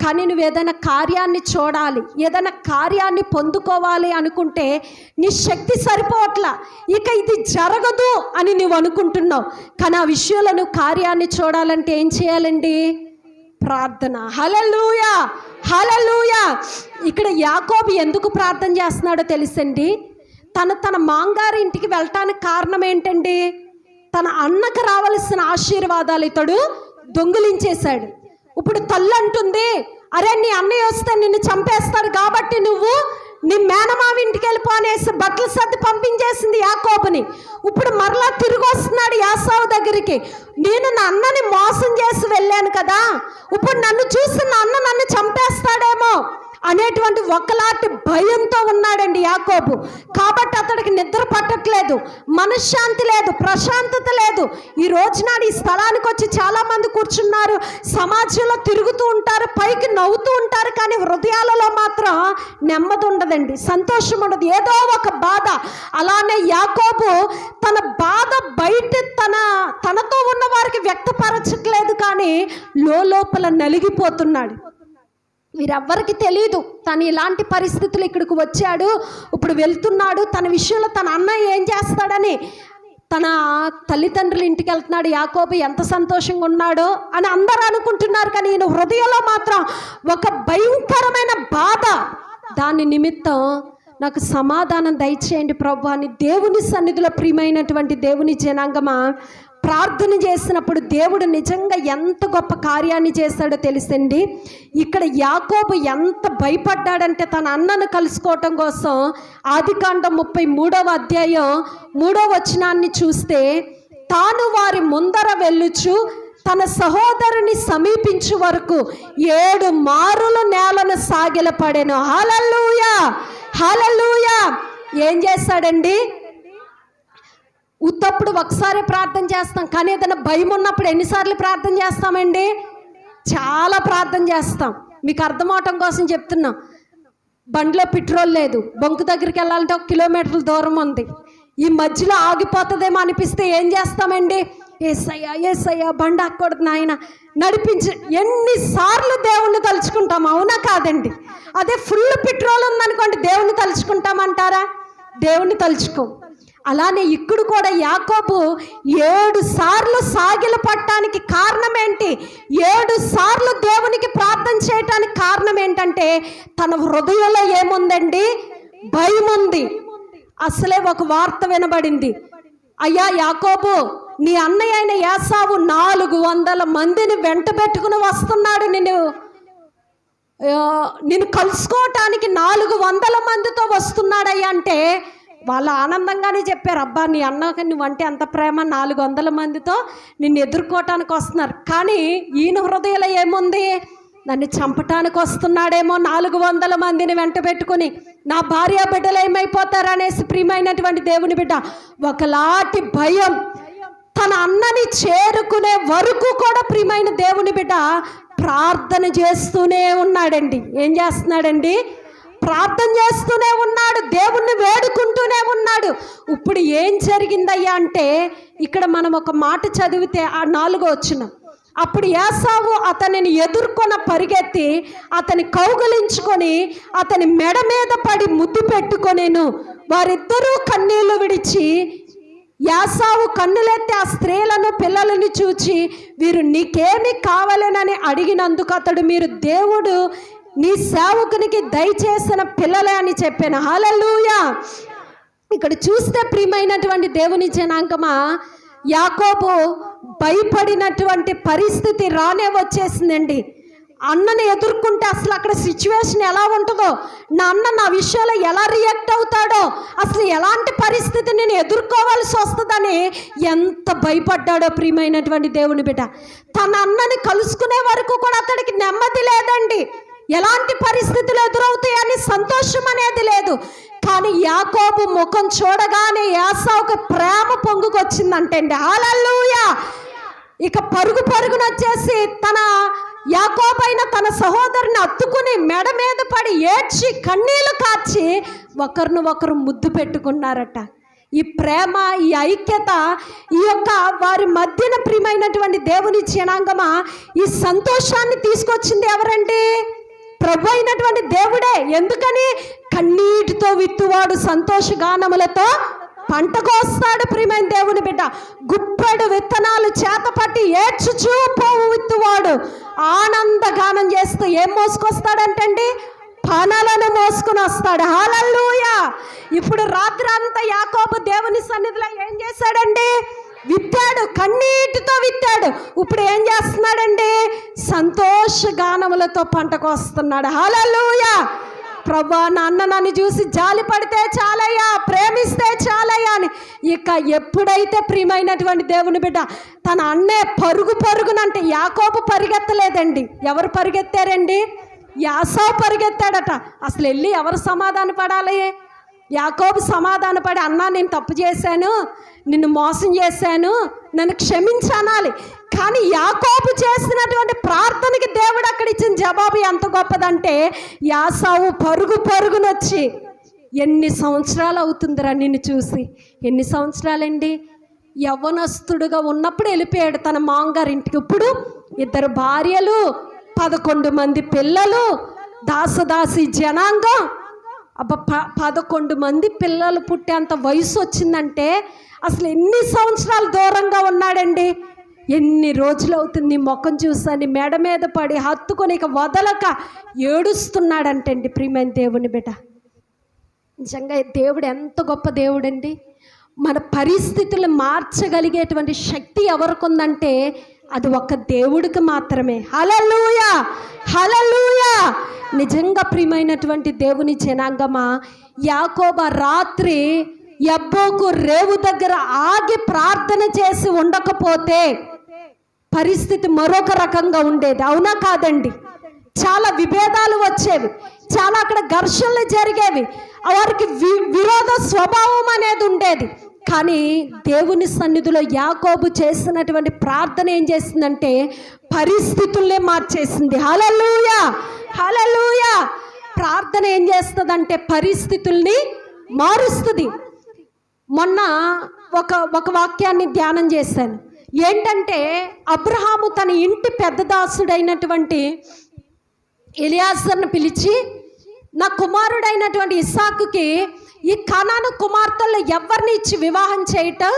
కానీ నువ్వు ఏదైనా కార్యాన్ని చూడాలి, ఏదైనా కార్యాన్ని పొందుకోవాలి అనుకుంటే నీ శక్తి సరిపోవట్లా, ఇక ఇది జరగదు అని నువ్వు అనుకుంటున్నావు. కానీ ఆ విషయంలో నువ్వు కార్యాన్ని చూడాలంటే ఏం చేయాలండి? ప్రార్థన. హల్లెలూయా, హల్లెలూయా. ఇక్కడ యాకోబు ఎందుకు ప్రార్థన చేస్తున్నాడో తెలుసండి. తన మాంగారి ఇంటికి వెళ్ళటానికి కారణం ఏంటండి? తన అన్నకు రావలసిన ఆశీర్వాదాలు ఇతడు దొంగిలించేశాడు. ఇప్పుడు తల్లి అంటుంది, అరే నీ అన్నయ్య వస్తే నిన్ను చంపేస్తాడు కాబట్టి నువ్వు నీ మేనమావి ఇంటికి వెళ్ళిపో అనేసి బట్టలు సర్ది పంపించేసింది యాకోబుని. ఇప్పుడు మరలా తిరిగి వస్తున్నాడు యాసావు దగ్గరికి. నేను నా అన్నని మోసం చేసి వెళ్ళాను కదా, ఇప్పుడు నన్ను చూసి నా అన్న నన్ను చంపేస్తాడేమో అనేటువంటి ఒకలాంటి భయంతో ఉన్నాడండి యాకోబు. కాబట్టి అతడికి నిద్ర పట్టట్లేదు, మనశ్శాంతి లేదు, ప్రశాంతత లేదు. ఈ రోజునాడు ఈ స్థలానికి వచ్చి చాలామంది కూర్చున్నారు, సమాజంలో తిరుగుతూ ఉంటారు, పైకి నవ్వుతూ ఉంటారు, కానీ హృదయాలలో మాత్రం నెమ్మది ఉండదండి, సంతోషం ఉండదు, ఏదో ఒక బాధ. అలానే యాకోబు తన బాధ బయట తనతో ఉన్న వారికి వ్యక్తపరచట్లేదు, కానీ లోపల నలిగిపోతున్నాడు. వీరెవ్వరికి తెలియదు తను ఇలాంటి పరిస్థితులు ఇక్కడికి వచ్చాడు, ఇప్పుడు వెళ్తున్నాడు, తన విషయంలో తన అన్నయ్య ఏం చేస్తాడని. తన తల్లిదండ్రుల ఇంటికి వెళ్తున్నాడు యాకోబు, ఎంత సంతోషంగా ఉన్నాడో అని అందరూ అనుకుంటున్నారు, కానీ ఈయన హృదయంలో మాత్రం ఒక భయంకరమైన బాధ. దాని నిమిత్తం నాకు సమాధానం దయచేయండి ప్రభు అని దేవుని సన్నిధిలో ప్రియమైనటువంటి దేవుని జనాంగమా ప్రార్థన చేసినప్పుడు దేవుడు నిజంగా ఎంత గొప్ప కార్యాన్ని చేస్తాడో తెలుసండి. ఇక్కడ యాకోబు ఎంత భయపడ్డాడంటే తన అన్నను కలుసుకోవటం కోసం ఆదికాండం 33వ అధ్యాయం 3వ వచనాన్ని చూస్తే, తాను వారి ముందర వెళ్ళుచు తన సహోదరుని సమీపించు వరకు 7 మారులు నేలను సాగిలపడెను. హల్లెలూయా, హల్లెలూయా. ఏం చేస్తాడండి? ఉత్తప్పుడు ఒకసారి ప్రార్థన చేస్తాం, కానీ ఏదైనా భయం ఉన్నప్పుడు ఎన్నిసార్లు ప్రార్థన చేస్తామండి? చాలా ప్రార్థన చేస్తాం. మీకు అర్థమవటం కోసం చెప్తున్నా. బండిలో పెట్రోల్ లేదు, బంకు దగ్గరికి వెళ్ళాలంటే 1 కిలోమీటర్ల దూరం ఉంది, ఈ మధ్యలో ఆగిపోతుందేమో అనిపిస్తే ఏం చేస్తామండి? ఏసయ్యా ఏసయ్యా బండి ఆకూడదు నాయన నడిపించి. ఎన్నిసార్లు దేవుణ్ణి తలుచుకుంటాం, అవునా కాదండి? అదే ఫుల్ పెట్రోల్ ఉందనుకోండి, దేవుణ్ణి తలుచుకుంటామంటారా? దేవుణ్ణి తలుచుకోం. అలానే ఇక్కడ కూడా యాకోబు 7 సార్లు సాగిల పట్టడానికి కారణం ఏంటి? 7 సార్లు దేవునికి ప్రార్థన చేయటానికి కారణం ఏంటంటే తన హృదయంలో ఏముందండి? భయం ఉంది. అసలే ఒక వార్త వినబడింది, అయ్యా యాకోబు, నీ అన్నయ్య అయిన యాసావు 400 మందిని వెంట పెట్టుకుని వస్తున్నాడు, నిన్ను కలుసుకోవటానికి 400 మందితో వస్తున్నాడయ్యా అంటే వాళ్ళు ఆనందంగానే చెప్పారు, అబ్బా నీ అన్నకి నువ్వంటే అంత ప్రేమ, 400 మందితో నిన్ను ఎదుర్కోవటానికి వస్తున్నారు. కానీ ఈయన హృదయంలో ఏముంది? నన్ను చంపటానికి వస్తున్నాడేమో, 400 మందిని వెంట పెట్టుకుని నా భార్య బిడ్డలు ఏమైపోతారు అనేసి ప్రియమైనటువంటి దేవుని బిడ్డ ఒకలాంటి భయం. తన అన్నని చేరుకునే వరకు కూడా ప్రియమైన దేవుని బిడ్డ ప్రార్థన చేస్తూనే ఉన్నాడండి. ఏం చేస్తున్నాడండి? ప్రార్థన చేస్తూనే ఉన్నాడు, దేవుణ్ణి వేడుకుంటూనే ఉన్నాడు. ఇప్పుడు ఏం జరిగిందయ్యా అంటే ఇక్కడ మనం ఒక మాట చదివితే ఆ 4వ వచనం, అప్పుడు యాసావు అతనిని ఎదుర్కొన పరిగెత్తి అతని కౌగిలించుకొని అతని మెడ మీద పడి ముద్దు పెట్టుకొనేను. వారిద్దరూ కన్నీళ్లు విడిచి యాసావు కన్నులెత్తి ఆ స్త్రీలను పిల్లలను చూచి, వీరు నీకేమి కావాలనని అడిగినందుకు అతడు, మీరు దేవుడు నీ సేవకునికి దయచేసిన పిల్లలే అని చెప్పాను. హల్లెలూయా. ఇక్కడ చూస్తే ప్రియమైనటువంటి దేవుని జనాంగమా, యాకోబు భయపడినటువంటి పరిస్థితి రానే వచ్చేసిందండి. అన్నని ఎదుర్కొంటే అసలు అక్కడ సిచ్యువేషన్ ఎలా ఉంటుందో, నా అన్న నా విషయంలో ఎలా రియాక్ట్ అవుతాడో, అసలు ఎలాంటి పరిస్థితి నేను ఎదుర్కోవాల్సి వస్తుందని ఎంత భయపడ్డాడో ప్రియమైనటువంటి దేవుని బిడ్డ. తన అన్నని కలుసుకునే వరకు కూడా అతడికి నెమ్మది లేదండి. ఎలాంటి పరిస్థితులు ఎదురవుతాయని సంతోషం అనేది లేదు. కానీ యాకోబు ముఖం చూడగానే యాసావుకి ప్రేమ పొంగుకొచ్చిందంటండి. హల్లెలూయా. ఇక పరుగున వచ్చేసి తన యాకోబైన తన సహోదరుని అత్తుకుని మెడ మీద పడి ఏడ్చి కన్నీళ్లు కార్చి ఒకరిని ఒకరు ముద్దు పెట్టుకున్నారట. ఈ ప్రేమ, ఈ ఐక్యత, ఈ యొక్క వారి మధ్యన ప్రియమైనటువంటి దేవుని జనాంగమా ఈ సంతోషాన్ని తీసుకొచ్చింది ఎవరండి? ప్రభు అయినటువంటి దేవుడే. ఎందుకని? కన్నీటితో విత్తువాడు సంతోషగానములతో పంట కోస్తాడు ప్రియమైన దేవుని బిడ్డ. గుప్పెడు విత్తనాలు చేతపట్టి ఏడ్చుచూ పోవు విత్తువాడు ఆనందగానం చేస్తూ ఏం మోసుకొస్తాడంటండి? పనలను మోసుకుని వస్తాడు. హల్లెలూయా. ఇప్పుడు రాత్రి అంతా యాకోబు దేవుని సన్నిధిలో ఏం చేశాడండి? విత్తాడు, కన్నీటితో విత్తాడు. ఇప్పుడు ఏం చేస్తున్నాడండి? సంతోష గానములతో పంటకు వస్తున్నాడు. హల్లెలూయా. ప్రభా, నాన్న నన్ను చూసి జాలి పడితే చాలయ్యా, ప్రేమిస్తే చాలయ్యా అని. ఇక ఎప్పుడైతే ప్రియమైనటువంటి దేవుని బిడ్డ తన అన్నే పరుగునంటే యాకోబు పరిగెత్తలేదండి. ఎవరు పరిగెత్తారండి? యాసావు పరిగెత్తాడట. అసలు వెళ్ళి ఎవరు సమాధాన పడాలి? యాకోబు సమాధాన పడి, అన్నా నేను తప్పు చేశాను, నిన్ను మోసం చేశాను, నన్ను క్షమించనాలి. కానీ యాకోబు చేసినటువంటి ప్రార్థనకి దేవుడు అక్కడ ఇచ్చిన జవాబు ఎంత గొప్పదంటే, యాసావు పరుగునొచ్చి, ఎన్ని సంవత్సరాలు అవుతుందిరా నిన్ను చూసి? ఎన్ని సంవత్సరాలండి? యవ్వనస్తుడుగా ఉన్నప్పుడు వెళ్ళిపోయాడు తన మామగారింటికి. ఇప్పుడు 2 భార్యలు, 11 మంది పిల్లలు, దాసదాసి జనాంగం. 11 మంది పిల్లలు పుట్టేంత వయసు వచ్చిందంటే అసలు ఎన్ని సంవత్సరాలు దూరంగా ఉన్నాడండి? ఎన్ని రోజులు అవుతుంది నీ ముఖం చూసాని మేడ మీద పడి హత్తుకొని ఇక వదలక ఏడుస్తున్నాడంటండి ప్రియమైన దేవుని బిడ్డ. నిజంగా దేవుడు ఎంత గొప్ప దేవుడండి. మన పరిస్థితులు మార్చగలిగేటువంటి శక్తి ఎవరికి ఉందంటే అది ఒక్క దేవుడికి మాత్రమే. హల్లెలూయా, హల్లెలూయా. నిజంగా ప్రియమైనటువంటి దేవుని జనాంగమా, యాకోబు రాత్రి యబ్బోకు రేవు దగ్గర ఆగి ప్రార్థన చేసి ఉండకపోతే పరిస్థితి మరొక రకంగా ఉండేది. అవునా కాదండి? చాలా విభేదాలు వచ్చేవి, చాలా అక్కడ ఘర్షణలు జరిగేవి, వారికి విరోధ స్వభావం అనేది ఉండేది. కానీ దేవుని సన్నిధిలో యాకోబు చేసినటువంటి ప్రార్థన ఏం చేసిందంటే పరిస్థితుల్నే మార్చేసింది. హల్లెలూయా, హల్లెలూయా. ప్రార్థన ఏం చేస్తుందంటే పరిస్థితుల్ని మారుస్తుంది. మొన్న ఒక వాక్యాన్ని ధ్యానం చేశాను. ఏంటంటే అబ్రహాము తన ఇంటి పెద్ద దాసుడైనటువంటి ఎలియాజర్ను పిలిచి, నా కుమారుడైనటువంటి ఇస్సాకుకి ఈ కనాను కుమార్తెలు ఎవరిని ఇచ్చి వివాహం చేయటం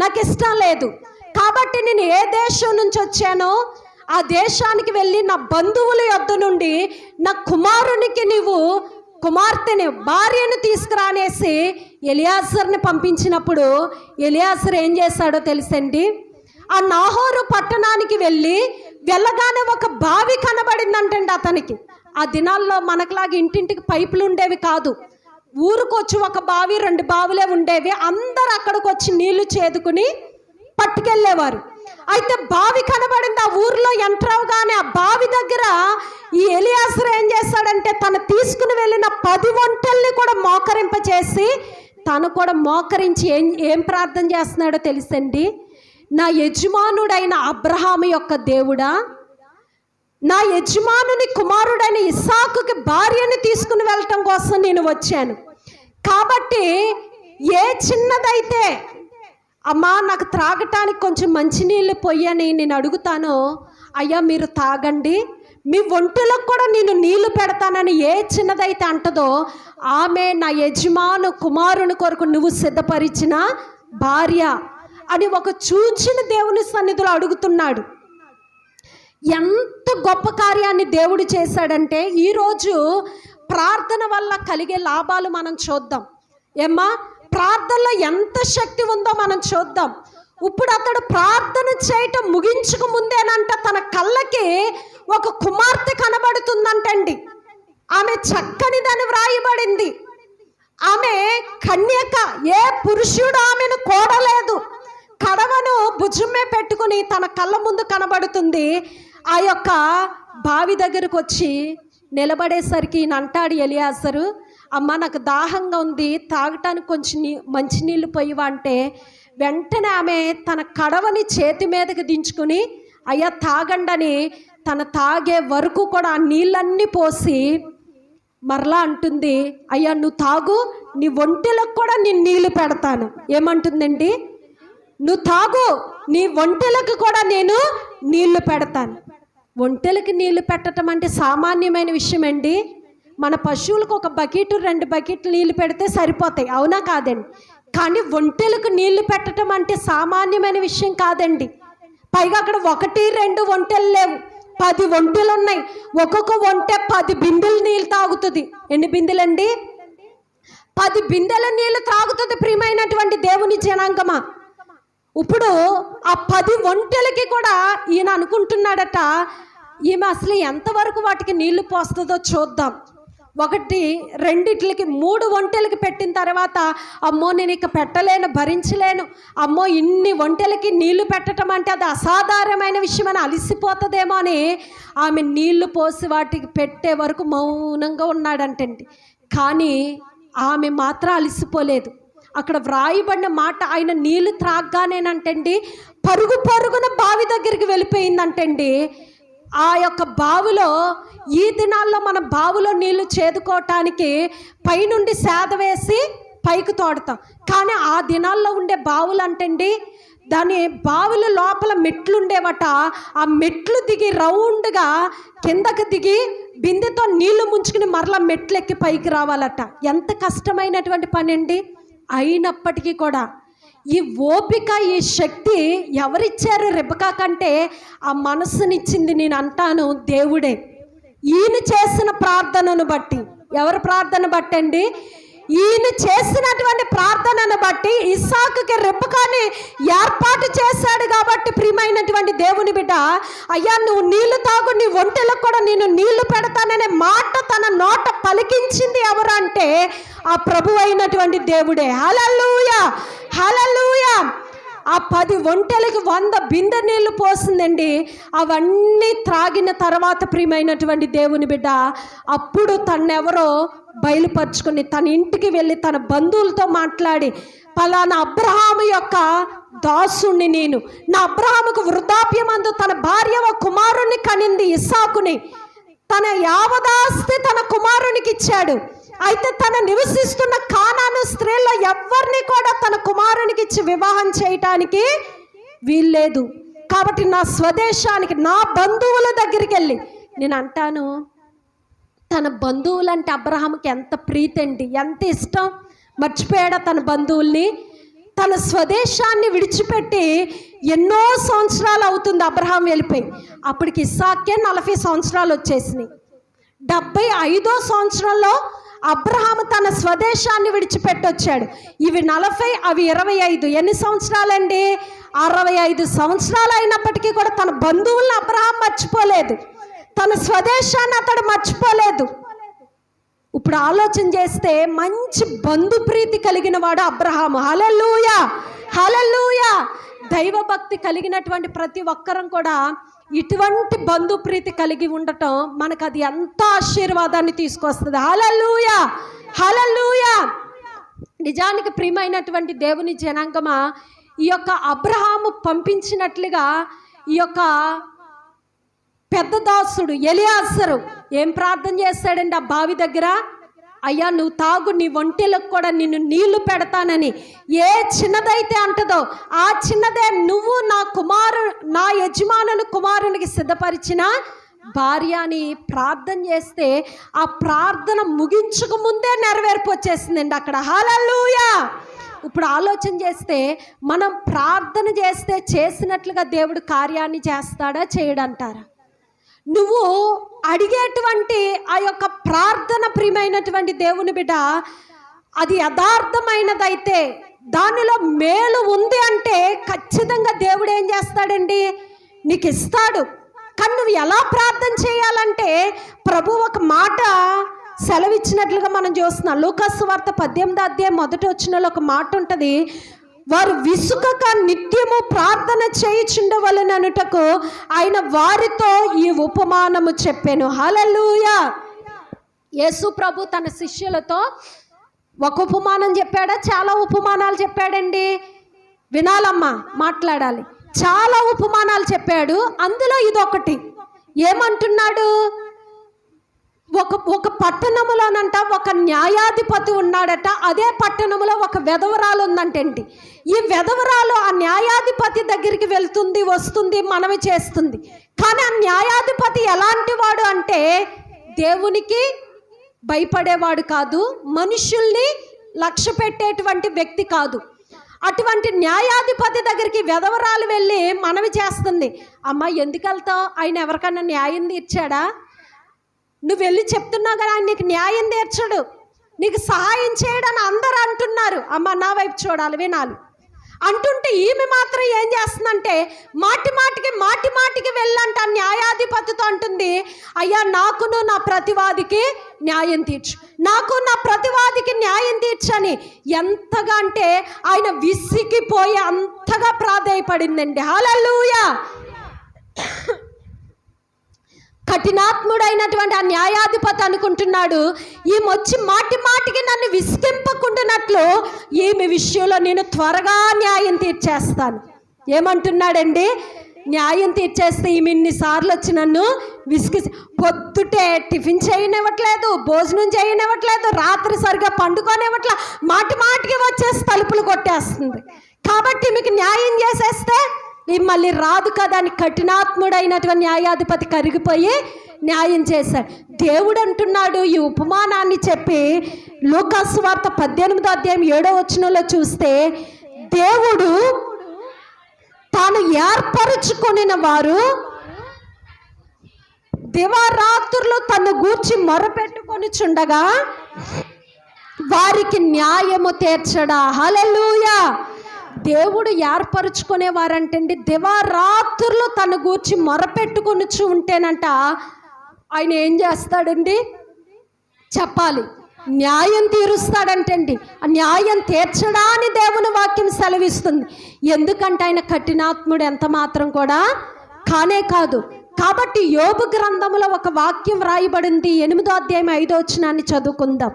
నాకు ఇష్టం లేదు, కాబట్టి నేను ఏ దేశం నుంచి వచ్చానో ఆ దేశానికి వెళ్ళి నా బంధువుల యొద్ద నుండి నా కుమారునికి నీవు కుమార్తెని భార్యను తీసుకురానేసి ఎలియాజర్ని పంపించినప్పుడు ఎలియాజర్ ఏం చేశాడో తెలుసండి? ఆ నాహోరు పట్టణానికి వెళ్ళగానే ఒక బావి కనబడిందంటండి అతనికి. ఆ దినాల్లో మనకులాగా ఇంటింటికి పైపులు ఉండేవి కాదు. ఊరుకొచ్చి ఒక బావి 2 బావులే ఉండేవి. అందరు అక్కడికి వచ్చి నీళ్లు చేదుకుని పట్టుకెళ్ళేవారు. అయితే బావి కనబడింది. ఆ ఊర్లో ఎంటర్ అవగానే ఆ బావి దగ్గర ఈ ఎలియాజర్ ఏం చేస్తాడంటే తను తీసుకుని వెళ్ళిన 10 ఒంటెల్ని కూడా మోకరింపచేసి తను కూడా మోకరించి ఏం ప్రార్థన చేస్తున్నాడో తెలుసండి? నా యజమానుడైన అబ్రహాము యొక్క దేవుడా, నా యజమానుని కుమారుడైన ఇస్సాకుకి భార్యని తీసుకుని వెళ్ళటం కోసం నేను వచ్చాను. కాబట్టి ఏ చిన్నదైతే, అమ్మా నాకు త్రాగటానికి కొంచెం మంచినీళ్ళు పొయ్యని నేను అడుగుతానో, అయ్యా మీరు తాగండి, మీ ఒంటిలకు కూడా నేను నీళ్లు పెడతానని ఏ చిన్నదైతే అంటదో ఆమె నా యజమాను కుమారుని కొరకు నువ్వు సిద్ధపరిచిన భార్య అని ఒక చూచిన దేవుని సన్నిధిలో అడుగుతున్నాడు. ఎంత గొప్ప కార్యాన్ని దేవుడు చేశాడంటే ఈరోజు ప్రార్థన వల్ల కలిగే లాభాలు మనం చూద్దాం. ఏమ్మా, ప్రార్థనలో ఎంత శక్తి ఉందో మనం చూద్దాం. ఇప్పుడు అతడు ప్రార్థన చేయటం ముగించక ముందేనంట తన కళ్ళకి ఒక కుమార్తె కనబడుతుందంటండి. ఆమె చక్కనిదని వ్రాయబడింది. ఆమె కన్యక, ఏ పురుషుడు ఆమెను కోడలేదు. కడవను భుజమే పెట్టుకుని తన కళ్ళ ముందు కనబడుతుంది. ఆ యొక్క బావి దగ్గరకు వచ్చి నిలబడేసరికి ఈయన అంటాడు ఎలియాజరు, అమ్మ నాకు దాహంగా ఉంది, తాగటానికి కొంచెం మంచినీళ్ళు పొయ్యవా అంటే వెంటనే ఆమె తన కడవని చేతి మీదకి దించుకుని అయ్యా తాగండని తన తాగే వరకు కూడా ఆ నీళ్ళన్నీ పోసి మరలా అంటుంది, అయ్యా నువ్వు తాగు, నీ ఒంటెలకు కూడా నేను నీళ్ళు పెడతాను. ఏమంటుందండి? నువ్వు తాగు, నీ ఒంటెలకు కూడా నేను నీళ్లు పెడతాను. ఒంటెలకి నీళ్లు పెట్టడం అంటే సామాన్యమైన విషయం అండి. మన పశువులకు 1 బకెట్ 2 బకెట్లు నీళ్ళు పెడితే సరిపోతాయి, అవునా కాదండి? కానీ ఒంటెలకు నీళ్లు పెట్టడం అంటే సామాన్యమైన విషయం కాదండి. పైగా అక్కడ 1, 2 ఒంటెలు లేవు, 10 ఒంటెలు ఉన్నాయి. ఒక్కొక్క ఒంటె 10 బిందెలు నీళ్ళు తాగుతుంది. ఎన్ని బిందెలండి? 10 బిందెల నీళ్లు త్రాగుతుంది. ప్రియమైనటువంటి దేవుని జనాంగమా, ఇప్పుడు ఆ 10 ఒంటెలకి కూడా ఈయన అనుకుంటున్నాడట, ఈమె అసలు ఎంతవరకు వాటికి నీళ్లు పోస్తుందో చూద్దాం. 1, 2, 3 ఒంటెలకి పెట్టిన తర్వాత, అమ్మో నేను ఇక పెట్టలేను, భరించలేను, అమ్మో ఇన్ని ఒంటెలకి నీళ్లు పెట్టడం అంటే అది అసాధారణమైన విషయం అని అలిసిపోతుందేమో అని ఆమె నీళ్లు పోసి వాటికి పెట్టే వరకు మౌనంగా ఉన్నాడంటండి. కానీ ఆమె మాత్రం అలిసిపోలేదు. అక్కడ వ్రాయబడిన మాట, ఆయన నీళ్లు త్రాగ్గానేనంటండి పరుగు పరుగున బావి దగ్గరికి వెళ్ళిపోయిందంటండి. ఆ యొక్క బావిలో, ఈ దినాల్లో మన బావిలో నీళ్లు చేదుకోవటానికి పైనుండి సేద వేసి పైకి తోడతాం. కానీ ఆ దినాల్లో ఉండే బావులు అంటండి, దాని బావుల లోపల మెట్లు ఉండేవట. ఆ మెట్లు దిగి రౌండ్గా కిందకి దిగి బిందెతో నీళ్లు ముంచుకుని మరలా మెట్లెక్కి పైకి రావాలట. ఎంత కష్టమైనటువంటి పని అండి. అయినప్పటికీ కూడా ఈ ఓపిక, ఈ శక్తి ఎవరిచ్చారు రెబెకా కంటే? ఆ మనస్సునిచ్చింది నేను అంటాను దేవుడే. ఈయన చేసిన ప్రార్థనను బట్టి, ఎవరి ప్రార్థన బట్టి అండి? ఈయన చేసినటువంటి ప్రార్థనను బట్టి ఇస్సాకుకి రెబెకాని ఏర్పాటు చేశాడు. కాబట్టి ప్రియమైనటువంటి దేవుని బిడ్డ, అయ్యా నువ్వు నీళ్లు తాగు, నీ ఒంటెలకు కూడా నేను నీళ్లు పెడతాననే మాట తన నోట పలికించింది ఎవరు అంటే ఆ ప్రభు అయినటువంటి దేవుడే. హల్లెలూయా, హల్లెలూయా. ఆ 10 ఒంటెలకి 100 బిందె నీళ్లు పోసిందండి. అవన్నీ త్రాగిన తర్వాత ప్రియమైనటువంటి దేవుని బిడ్డ, అప్పుడు తన్నెవరో బయలుపరుచుకుని తన ఇంటికి వెళ్ళి తన బంధువులతో మాట్లాడి, పలానా అబ్రహాము యొక్క దాసుణ్ణి నేను, నా అబ్రహాముకు వృద్ధాప్యమందు తన భార్య ఒక కుమారుణ్ణి కనింది, ఇస్సాకుని. తన యావదాస్తి తన కుమారునికి ఇచ్చాడు. అయితే తన నివసిస్తున్న కానాను స్త్రీల్లో ఎవరిని కూడా తన కుమారునికి ఇచ్చి వివాహం చేయటానికి వీల్లేదు. కాబట్టి నా స్వదేశానికి, నా బంధువుల దగ్గరికి వెళ్ళి, నేను అంటాను, తన బంధువులంటే అబ్రహాముకి ఎంత ప్రీతి అండి, ఎంత ఇష్టం. మర్చిపోయాడా తన బంధువుల్ని? తన స్వదేశాన్ని విడిచిపెట్టి ఎన్నో సంవత్సరాలు అవుతుంది అబ్రహాం వెళ్ళిపోయి. అప్పటికి ఇస్సాకే 40 సంవత్సరాలు వచ్చేసినాయి. 75వ సంవత్సరంలో అబ్రహాము తన స్వదేశాన్ని విడిచిపెట్టొచ్చాడు. ఇవి 40, అవి 25. ఎన్ని సంవత్సరాలండి? 65 సంవత్సరాలు అయినప్పటికీ కూడా తన బంధువులను అబ్రహాం మర్చిపోలేదు, తన స్వదేశాన్ని అతడు మర్చిపోలేదు. ఇప్పుడు ఆలోచన చేస్తే మంచి బంధుప్రీతి కలిగిన వాడు అబ్రహాము. హల్లెలూయా, హల్లెలూయా. దైవభక్తి కలిగినటువంటి ప్రతి ఒక్కరం కూడా ఇటువంటి బంధుప్రీతి కలిగి ఉండటం మనకు అది ఎంతో ఆశీర్వాదాన్ని తీసుకొస్తుంది. హల్లెలూయా, హల్లెలూయా. నిజానికి ప్రియమైనటువంటి దేవుని జనాంగమా, ఈ యొక్క అబ్రహాము పంపించినట్లుగా ఈ యొక్క పెద్ద దాసుడు ఎలియాజరు ఏం ప్రార్థన చేస్తాడండి ఆ బావి దగ్గర? అయ్యా నువ్వు తాగు, నీ ఒంటెలకు కూడా నిన్ను నీళ్లు పెడతానని. ఏ చిన్నదైతే అంటదో ఆ చిన్నదే నువ్వు నా యజమానుని కుమారునికి సిద్ధపరిచిన భార్య అని ప్రార్థన చేస్తే ఆ ప్రార్థన ముగించక ముందే నెరవేర్పు వచ్చేసిందండి అక్కడ. హల్లెలూయా. ఇప్పుడు ఆలోచన చేస్తే మనం ప్రార్థన చేస్తే చేసినట్లుగా దేవుడు కార్యాన్ని చేస్తాడా, చేయడంటారా? నువ్వు అడిగేటువంటి ఆ యొక్క ప్రార్థన ప్రియమైనటువంటి దేవుని బిడ్డ, అది యథార్థమైనదైతే, దానిలో మేలు ఉంది అంటే ఖచ్చితంగా దేవుడు ఏం చేస్తాడండి? నీకు ఇస్తాడు. కానీ నువ్వు ఎలా ప్రార్థన చేయాలంటే ప్రభు ఒక మాట సెలవిచ్చినట్లుగా మనం చూస్తున్నాం. లూకా సువార్త 18వ అధ్యాయం 1వ వచనంలో ఒక మాట ఉంటుంది, వారు విసుకక నిత్యము ప్రార్థన చేయుచుండవలెననుటకు ఆయన వారితో ఈ ఉపమానము చెప్పాను. హల్లెలూయా. యేసు ప్రభు తన శిష్యులతో ఒక ఉపమానం చెప్పాడా, చాలా ఉపమానాలు చెప్పాడండి? వినాలమ్మా, మాట్లాడాలి. చాలా ఉపమానాలు చెప్పాడు. అందులో ఇదొకటి. ఏమంటున్నాడు? ఒక పట్టణములోనంట ఒక న్యాయాధిపతి ఉన్నాడట. అదే పట్టణంలో ఒక వెధవరాలు ఉందంటండి. ఈ వెధవరాలు ఆ న్యాయాధిపతి దగ్గరికి వెళ్తుంది, వస్తుంది, మనవి చేస్తుంది. కానీ ఆ న్యాయాధిపతి ఎలాంటి వాడు అంటే దేవునికి భయపడేవాడు కాదు, మనుషుల్ని లక్ష్య పెట్టేటువంటి వ్యక్తి కాదు. అటువంటి న్యాయాధిపతి దగ్గరికి వెధవరాలు వెళ్ళి మనవి చేస్తుంది, అమ్మ ఎందుకు వెళ్తావు, ఆయన ఎవరికన్నా న్యాయం తీర్చాడా? నువ్వు వెళ్ళి చెప్తున్నావు కదా ఆయన నీకు న్యాయం తీర్చడు, నీకు సహాయం చేయడని అందరూ అంటున్నారు. అమ్మ నా వైపు చూడాలి, వినాలి అంటుంటే ఈమె మాత్రం ఏం చేస్తుందంటే మాటి మాటికి వెళ్ళంట న్యాయాధిపతితో అంటుంది, అయ్యా నాకును నా ప్రతివాదికి న్యాయం తీర్చు, నాకు నా ప్రతివాదికి న్యాయం తీర్చని ఎంతగా అంటే ఆయన విసిగిపోయి అంతగా ప్రాధేయపడిందండి. హల్లెలూయా. కఠినాత్ముడైనటువంటి ఆ న్యాయాధిపతి అనుకుంటున్నాడు, ఈమె వచ్చి మాటికి నన్ను విసిగింపకుండానట్లు ఈమె విషయంలో నేను త్వరగా న్యాయం తీర్చేస్తాను. ఏమంటున్నాడండి, న్యాయం తీర్చేస్తే ఈమె ఇన్నిసార్లు వచ్చి నన్ను పొద్దుటే టిఫిన్ చేయనివ్వట్లేదు, భోజనం చేయనివ్వట్లేదు, రాత్రి సరిగా పండుకోనివ్వట్లేదు, మాటికి వచ్చేసి తలుపులు కొట్టేస్తుంది. కాబట్టి మీకు న్యాయం చేసేస్తే మళ్ళీ రాదు కదా అని కఠినాత్ముడైనటువంటి న్యాయాధిపతి కరిగిపోయి న్యాయం చేశాడు. దేవుడు అంటున్నాడు ఈ ఉపమానాన్ని చెప్పి లూకాసు సువార్త 18వ అధ్యాయం 7వ వచనంలో చూస్తే, దేవుడు తాను ఏర్పరచుకొనిన వారు దివారాత్రులు తను గూర్చి మొరపెట్టుకొనిచుండగా వారికి న్యాయము తీర్చడా. హల్లెలూయా. దేవుడు ఏర్పరచుకునేవారంటండి దివారాత్రులు తన గూర్చి మొరపెట్టుకొనుచు ఉంటేనంట ఆయన ఏం చేస్తాడండి చెప్పాలి, న్యాయం తీరుస్తాడంటండి. ఆ న్యాయం తీర్చడా అని దేవుని వాక్యం సెలవిస్తుంది. ఎందుకంటే ఆయన కఠినాత్ముడు ఎంత మాత్రం కూడా కానే కాదు. కాబట్టి యోబు గ్రంథంలో ఒక వాక్యం రాయబడింది, 8వ అధ్యాయం 5వ వచనాన్ని చదువుకుందాం.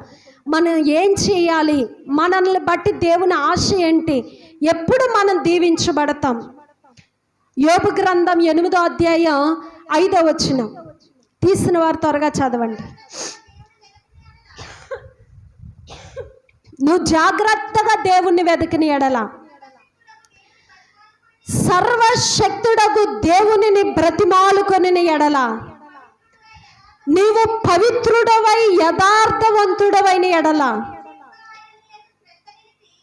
మనం ఏం చేయాలి, మనల్ని బట్టి దేవుని ఆశ ఏంటి, ఎప్పుడు మనం దీవించబడతాం. యోబు గ్రంథం 8వ అధ్యాయం 5వ వచనం తీసిన వారు త్వరగా చదవండి. నువ్వు జాగ్రత్తగా దేవుణ్ణి వెతికిన ఎడల సర్వశక్తుడగు దేవునిని బ్రతిమాలుకొనిన ఎడల నీవు పవిత్రుడవై యథార్థవంతుడవైన ఎడల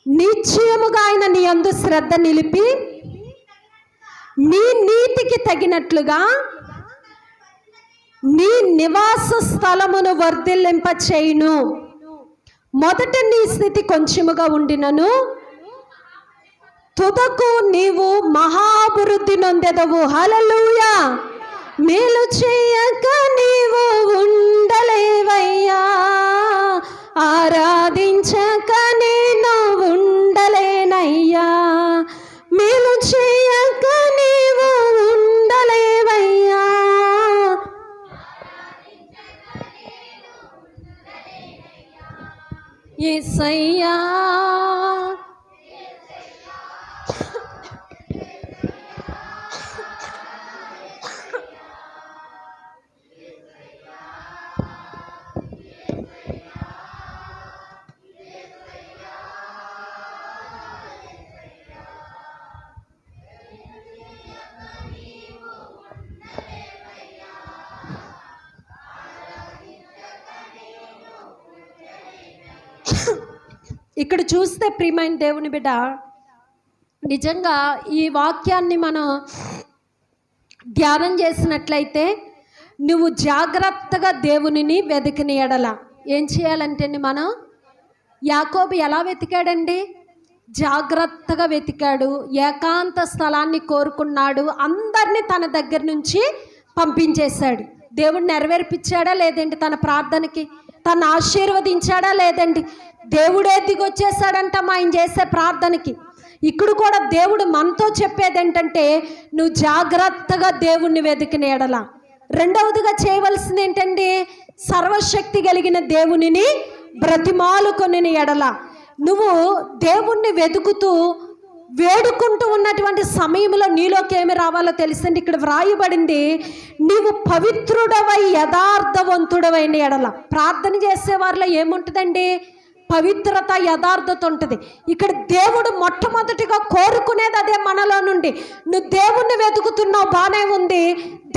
నిశ్చయముగా ఆయన నీ యందు శ్రద్ధ నిలిపి నీ నీతికి తగినట్లుగా నీ నివాస స్థలమును వర్ధిల్లింప చేయును. మొదట నీ స్థితి కొంచెముగా ఉండినను తుదకు నీవు మహాభివృద్ధి నొందెదవు. హల్లెలూయా. మేలు చేయక నీవు ఉండలేవయ్యా, ఆరాధించక నేను ఉండలేనయ్యా, మేలు చేయక నీవు ఉండలేవయ్యా. యేసయ్యా ఇక్కడ చూస్తే ప్రియమైన దేవుని బిడ్డ, నిజంగా ఈ వాక్యాన్ని మనం ధ్యానం చేసినట్లయితే నువ్వు జాగ్రత్తగా దేవునిని వెతికిన ఎడల ఏం చేయాలంటే మనం యాకోబు ఎలా వెతికాడండి, జాగ్రత్తగా వెతికాడు, ఏకాంత స్థలాన్ని కోరుకున్నాడు, అందరినీ తన దగ్గర నుంచి పంపించేశాడు. దేవుడు నెరవేర్పించాడా లేదండి తన ప్రార్థనకి, తను ఆశీర్వదించాడా లేదండి, దేవుడే దిగొచ్చేసాడంట ఆయన చేసే ప్రార్థనకి. ఇక్కడ కూడా దేవుడు మనతో చెప్పేది ఏంటంటే నువ్వు జాగ్రత్తగా దేవుణ్ణి వెతికిన ఎడల. రెండవదిగా చేయవలసింది ఏంటండి, సర్వశక్తి కలిగిన దేవునిని బ్రతిమాలుకొనిన ఎడల. నువ్వు దేవుణ్ణి వెతుకుతూ వేడుకుంటూ ఉన్నటువంటి సమయంలో నీలోకి ఏమి రావాలో తెలుసండి. ఇక్కడ వ్రాయబడింది, నీవు పవిత్రుడవై యథార్థవంతుడవైన ఎడల. ప్రార్థన చేసేవారిలో ఏముంటుందండి, పవిత్రత యథార్థత ఉంటుంది. ఇక్కడ దేవుడు మొట్టమొదటిగా కోరుకునేది అదే మనలో నుండి. నువ్వు దేవుణ్ణి వెతుకుతున్నావు బాగానే ఉంది,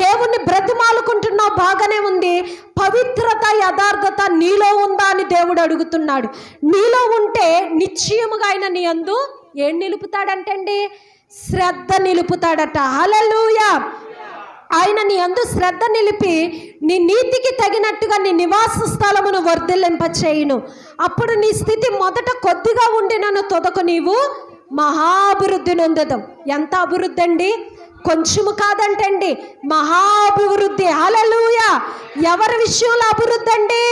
దేవుణ్ణి బ్రతిమాలుకుంటున్నావు బాగానే ఉంది, పవిత్రత యథార్థత నీలో ఉందా అని దేవుడు అడుగుతున్నాడు. నీలో ఉంటే నిశ్చయముగా ఆయన నీ యందు ఏం నిలుపుతాడంటండి? శ్రద్ధ నిలుపుతాడట. హల్లెలూయా. ఆయన నీ యందు శ్రద్ధ నిలిపి నీ నీతికి తగినట్టుగా నీ నివాస స్థలమును వర్ధిల్లింపచేయును. అప్పుడు నీ స్థితి మొదట కొద్దిగా ఉండినను తొదకు నీవు మహాభివృద్ధి నొందెదవు. ఎంత అభివృద్ధి అండి? కొంచెము కాదంటండి, మహాభివృద్ధి. హల్లెలూయా. ఎవరి విషయంలో అభివృద్ధి అండి?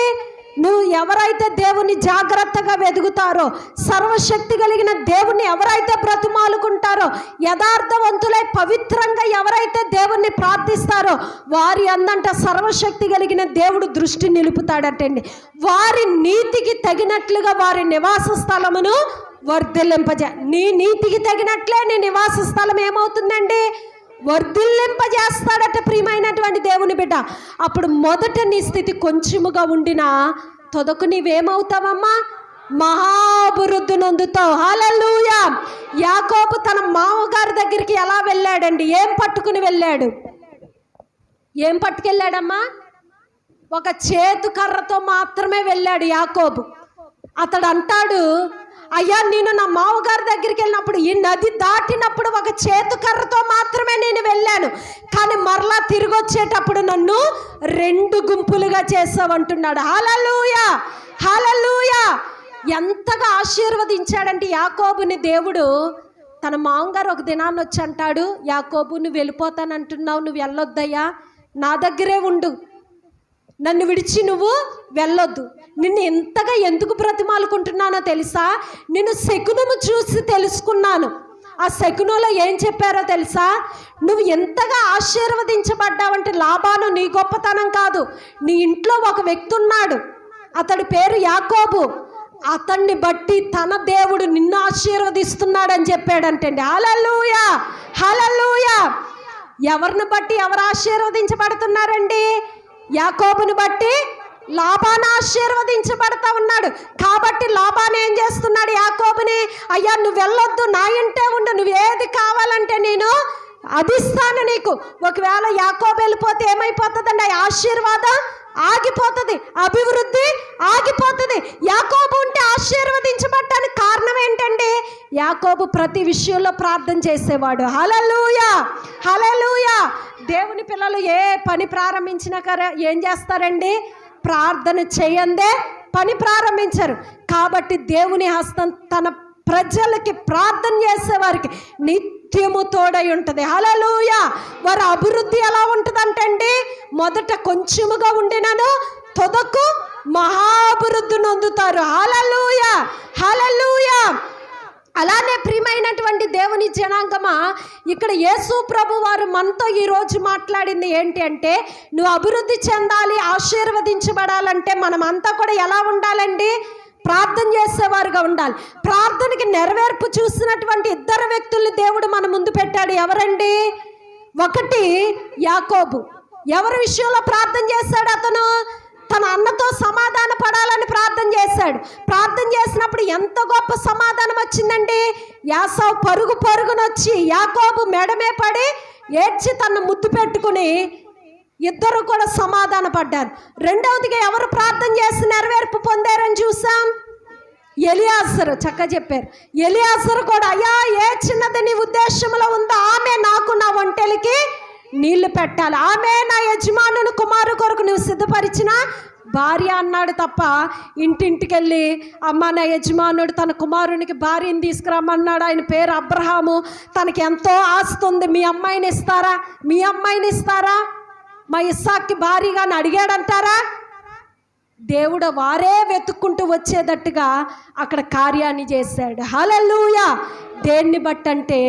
నువ్వు ఎవరైతే దేవుని జాగ్రత్తగా వెదుగుతారో, సర్వశక్తి కలిగిన దేవుణ్ణి ఎవరైతే బ్రతిమాలుకుంటారో, యథార్థవంతులై పవిత్రంగా ఎవరైతే దేవుణ్ణి ప్రార్థిస్తారో వారి అందంట సర్వశక్తి కలిగిన దేవుడు దృష్టి నిలుపుతాడటండి. వారి నీతికి తగినట్లుగా వారి నివాస స్థలమును వర్ధిల్లింపజే. నీ నీతికి తగినట్లే నీ నివాస స్థలం ఏమవుతుందండి? వర్ధిల్లింపజేస్తాడట. ప్రియమైనటువంటి దేవుని బిడ్డ, అప్పుడు మొదట నీ స్థితి కొంచెముగా ఉండినా తొదకు నీవేమవుతావమ్మా? మహాభివృద్ధి నొందుతావు. హల్లెలూయా. యాకోబు తన మామగారి దగ్గరికి ఎలా వెళ్ళాడండి? ఏం పట్టుకుని వెళ్ళాడు? ఏం పట్టుకెళ్ళాడమ్మా? ఒక చేతు కర్రతో మాత్రమే వెళ్ళాడు యాకోబు. అతడు అంటాడు, అయ్యా నేను నా మామగారి దగ్గరికి వెళ్ళినప్పుడు, ఈ నది దాటినప్పుడు ఒక చేతు కర్రతో మాత్రమే నేను వెళ్ళాను, కానీ మరలా తిరిగి వచ్చేటప్పుడు నన్ను 2 గుంపులుగా చేసావంటున్నాడు. హల్లెలూయా. హల్లెలూయా. ఎంతగా ఆశీర్వదించాడంటే యాకోబుని దేవుడు. తన మామగారు ఒక దినాన్ని వచ్చి అంటాడు, యాకోబు నువ్వు వెళ్ళిపోతానంటున్నావు, నువ్వు వెళ్ళొద్దయ్యా, నా దగ్గరే ఉండు, నన్ను విడిచి నువ్వు వెళ్ళొద్దు. నిన్ను ఎంతగా ఎందుకు బ్రతిమాలుకుంటున్నానో తెలుసా? నిన్ను శకునము చూసి తెలుసుకున్నాను. ఆ శకునంలో ఏం చెప్పారో తెలుసా? నువ్వు ఎంతగా ఆశీర్వదించబడ్డావంటే లాబాను నీ గొప్పతనం కాదు, నీ ఇంట్లో ఒక వ్యక్తి ఉన్నాడు, అతడి పేరు యాకోబు, అతన్ని బట్టి తన దేవుడు నిన్ను ఆశీర్వదిస్తున్నాడని చెప్పాడంటండి. హల్లెలూయా. హల్లెలూయా. ఎవరిని బట్టి ఎవరు ఆశీర్వదించబడుతున్నారండి? యాకోబుని బట్టి లాబాను ఆశీర్వదించబడతా ఉన్నాడు. కాబట్టి లాబాను ఏం చేస్తున్నాడు? యాకోబుని, అయ్యా నువ్వు వెళ్ళొద్దు, నా ఇంటే ఉండు, నువ్వు ఏది కావాలంటే నేను అది ఇస్తాను నీకు. ఒకవేళ యాకోబు వెళ్ళిపోతే ఏమైపోతుందండి? ఆశీర్వాదం ఆగిపోతుంది, అభివృద్ధి ఆగిపోతుంది. యాకోబు ఉంటే ఆశీర్వదించబడటానికి కారణం ఏంటండి? యాకోబు ప్రతి విషయంలో ప్రార్థన చేసేవాడు. హల్లెలూయా. హల్లెలూయా. దేవుని పిల్లలు ఏ పని ప్రారంభించినా ఏం చేస్తారండి? ప్రార్థన చేయందే పని ప్రారంభించరు. కాబట్టి దేవుని హస్తం తన ప్రజలకి, ప్రార్థన చేసేవారికి నిత్యము తోడై ఉంటుంది. హల్లెలూయా. వారి అభివృద్ధి ఎలా ఉంటుందంటండి? మొదట కొంచెముగా ఉండినను తొదకు మహాభివృద్ధి నొందుతారు. హల్లెలూయా. హల్లెలూయా. అలానే ప్రియమైనటువంటి దేవుని జనాంగమా, ఇక్కడ యేసు ప్రభు వారు మనతో ఈరోజు మాట్లాడింది ఏంటి అంటే, నువ్వు అభివృద్ధి చెందాలి, ఆశీర్వదించబడాలంటే మనమంతా కూడా ఎలా ఉండాలండి? ప్రార్థన చేసేవారుగా ఉండాలి. ప్రార్థనకి నెరవేర్పు చూసినటువంటి 2 వ్యక్తుల్ని దేవుడు మన ముందు పెట్టాడు. ఎవరండి? ఒకటి యాకోబు. ఎవరి విషయంలో ప్రార్థన చేశాడు? అతను తన అన్నతో సమాధాన పడాలని ప్రార్థన చేశాడు. ప్రార్థన చేసినప్పుడు ఎంత గొప్ప సమాధానం వచ్చిందండి? యాసావు పరుగు పరుగునొచ్చి యాకోబు మెడమే పడి ఏడ్చి తన ముద్దు పెట్టుకుని ఇద్దరు కూడా సమాధాన పడ్డారు. రెండవదిగా ఎవరు ప్రార్థన చేసి నెరవేర్పు పొందారని చూసాం? ఎలియాజరు. చక్కగా చెప్పారు. ఎలియాజరు కూడా, అయ్యా ఏ చిన్నది నీ ఉద్దేశంలో ఉందో ఆమె నాకు నా ఒంటెలకి నీళ్లు పెట్టాలి, ఆమె నా యజమానుని కుమారు కొరకు నువ్వు సిద్ధపరిచిన భార్య అన్నాడు తప్ప ఇంటింటికి వెళ్ళి, అమ్మ నా యజమానుడు తన కుమారునికి భార్యని తీసుకురమ్మన్నాడు, ఆయన పేరు అబ్రహాము, తనకి ఎంతో ఆస్తి ఉంది, మీ అమ్మాయిని ఇస్తారా, మీ అమ్మాయిని ఇస్తారా, మా ఇస్సాక్కి భార్యగా అని అడిగాడంటారా? దేవుడు వారే వెతుక్కుంటూ వచ్చేటట్టుగా అక్కడ కార్యాన్ని చేశాడు. హల్లెలూయా. దేన్ని బట్టంటే